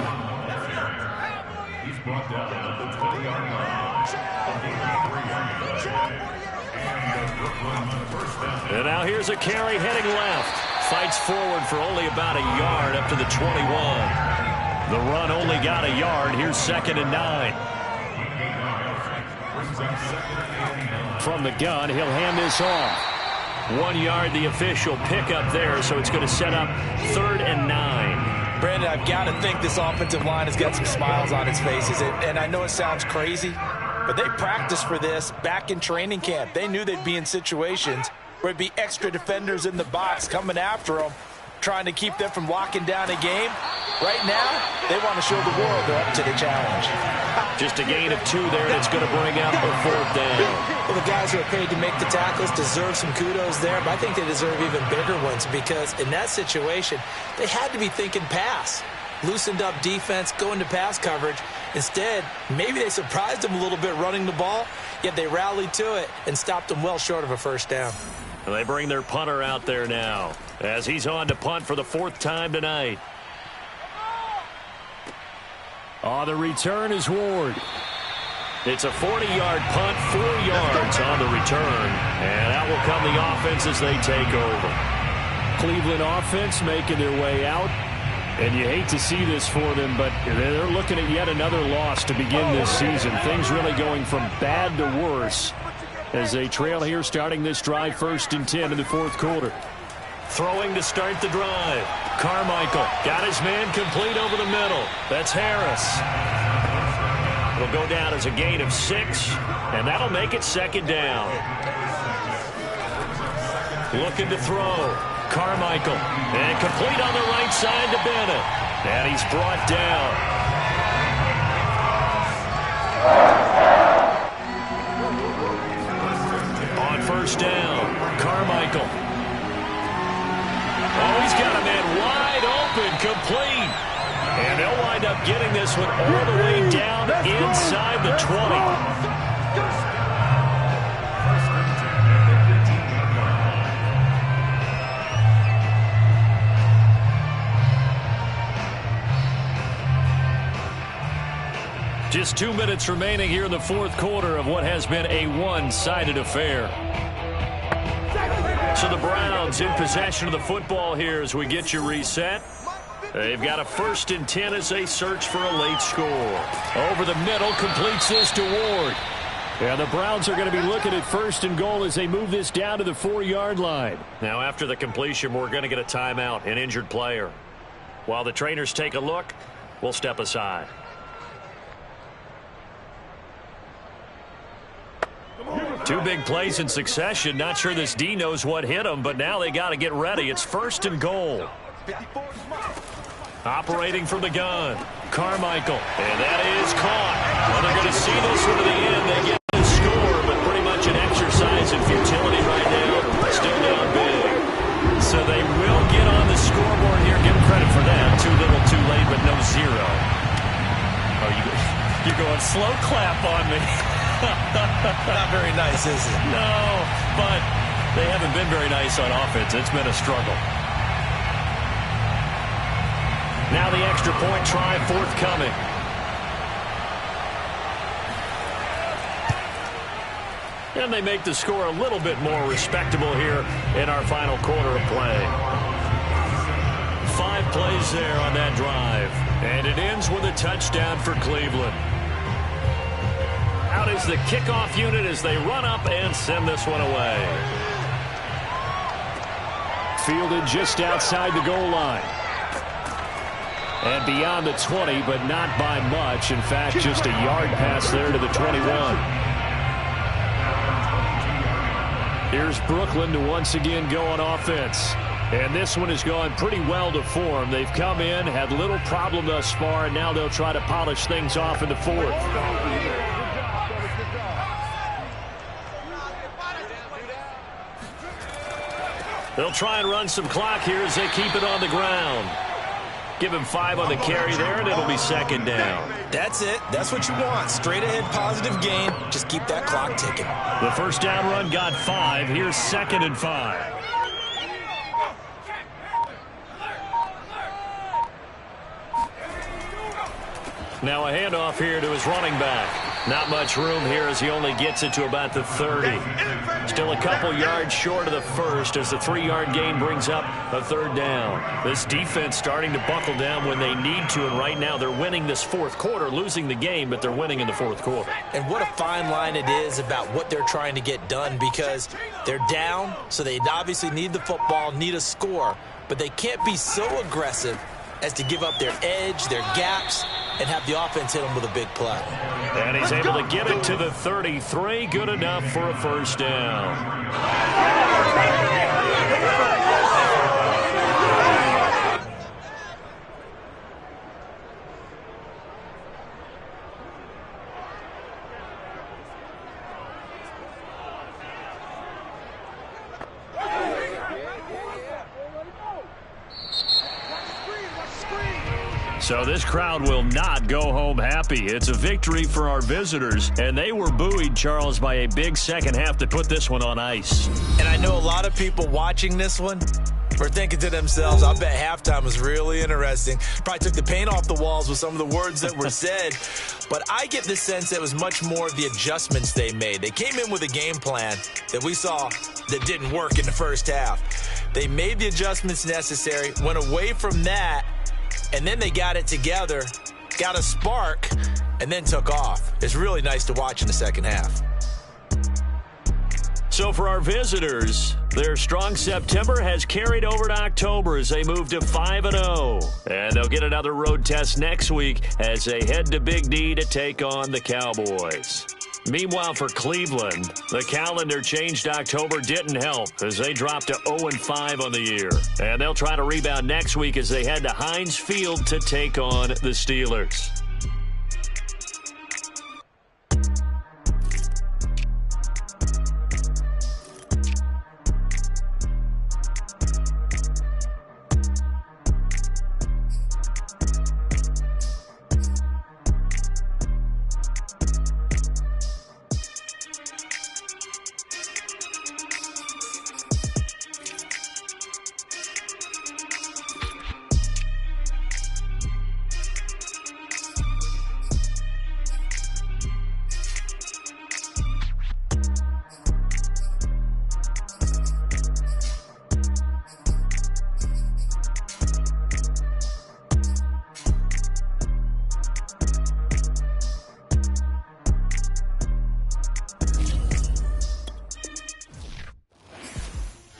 F: He's brought down at the 20-yard line.
G: And now here's a carry heading left. Fights forward for only about a yard up to the 21. The run only got a yard. Here's second and 9. From the gun, he'll hand this off. 1 yard, the official pickup there, so it's going to set up third and 9.
E: Brandon, I've got to think this offensive line has got some smiles on its faces. And I know it sounds crazy, but they practiced for this back in training camp. They knew they'd be in situations where it'd be extra defenders in the box coming after them, trying to keep them from locking down a game. Right now, they want to show the world they're up to the challenge.
G: Just a gain of 2 there, that's going to bring up a fourth down.
E: Well, the guys who are paid to make the tackles deserve some kudos there, but I think they deserve even bigger ones, because in that situation, they had to be thinking pass. Loosened up defense, going to pass coverage. Instead, maybe they surprised them a little bit running the ball, yet they rallied to it and stopped them well short of a first down.
G: And they bring their punter out there now, as he's on to punt for the 4th time tonight. On the return is Ward. It's a 40-yard punt, 4 yards on the return. And out will come the offense as they take over. Cleveland offense making their way out. And you hate to see this for them, but they're looking at yet another loss to begin this season. Things really going from bad to worse as they trail here, starting this drive 1st and 10 in the 4th quarter. Throwing to start the drive. Carmichael got his man complete over the middle. That's Harris. It'll go down as a gain of 6, and that'll make it 2nd down. Looking to throw. Carmichael. And complete on the right side to Bennett. And he's brought down. On first down, Carmichael. Oh, he's got a man wide open, complete. And they'll wind up getting this one all the way down inside the 20. Just 2 minutes remaining here in the 4th quarter of what has been a one-sided affair. So the Browns in possession of the football here as we get you reset. They've got a 1st and 10 as they search for a late score. Over the middle, completes this to Ward.
D: And the Browns are going to be looking at 1st and goal as they move this down to the 4-yard line.
G: Now after the completion, we're going to get a timeout, an injured player. While the trainers take a look, we'll step aside. Two big plays in succession. Not sure this D knows what hit him, but now they got to get ready. It's 1st and goal. Operating from the gun, Carmichael. And that is caught. Well, they're going to see this one to the end. They get the score, but pretty much an exercise in futility right now. Still down big. So they will get on the scoreboard here. Give them credit for that. Too little, too late, but no zero.
C: Oh, you're going slow clap on me.
E: Not very nice, is it?
G: No, but they haven't been very nice on offense. It's been a struggle. Now the extra point try forthcoming. And they make the score a little bit more respectable here in our final quarter of play. 5 plays there on that drive. And it ends with a touchdown for Cleveland. Out is the kickoff unit as they run up and send this one away.
D: Fielded just outside the goal line. And beyond the 20, but not by much. In fact, just a yard pass there to the 21. Here's Brooklyn to once again go on offense. And this one has gone pretty well to form. They've come in, had little problem thus far, and now they'll try to polish things off in the 4th.
G: They'll try and run some clock here as they keep it on the ground. Give him 5 on the carry there, and it'll be 2nd down.
E: That's it. That's what you want. Straight ahead positive gain. Just keep that clock ticking.
G: The first down run got 5. Here's 2nd and 5. Now a handoff here to his running back. Not much room here as he only gets it to about the 30. Still a couple yards short of the first as the 3-yard gain brings up a 3rd down. This defense starting to buckle down when they need to, and right now they're winning this 4th quarter, losing the game, but they're winning in the 4th quarter.
C: And what a fine line it is about what they're trying to get done, because they're down, so they obviously need the football, need a score, but they can't be so aggressive as to give up their edge, their gaps, and have the offense hit them with a big play.
G: And he's able to get it to the 33. Good enough for a 1st down. So this crowd will not go home happy. It's a victory for our visitors, and they were buoyed, Charles, by a big second half to put this one on ice.
E: And I know a lot of people watching this one were thinking to themselves, I bet halftime was really interesting. Probably took the paint off the walls with some of the words that were said. But I get the sense that it was much more of the adjustments they made. They came in with a game plan that we saw that didn't work in the first half. They made the adjustments necessary, went away from that, and then they got it together, got a spark, and then took off. It's really nice to watch in the second half.
G: So for our visitors, their strong September has carried over to October as they move to 5-0. And they'll get another road test next week as they head to Big D to take on the Cowboys. Meanwhile, for Cleveland, the calendar changed. October didn't help as they dropped to 0-5 on the year. And they'll try to rebound next week as they head to Heinz Field to take on the Steelers.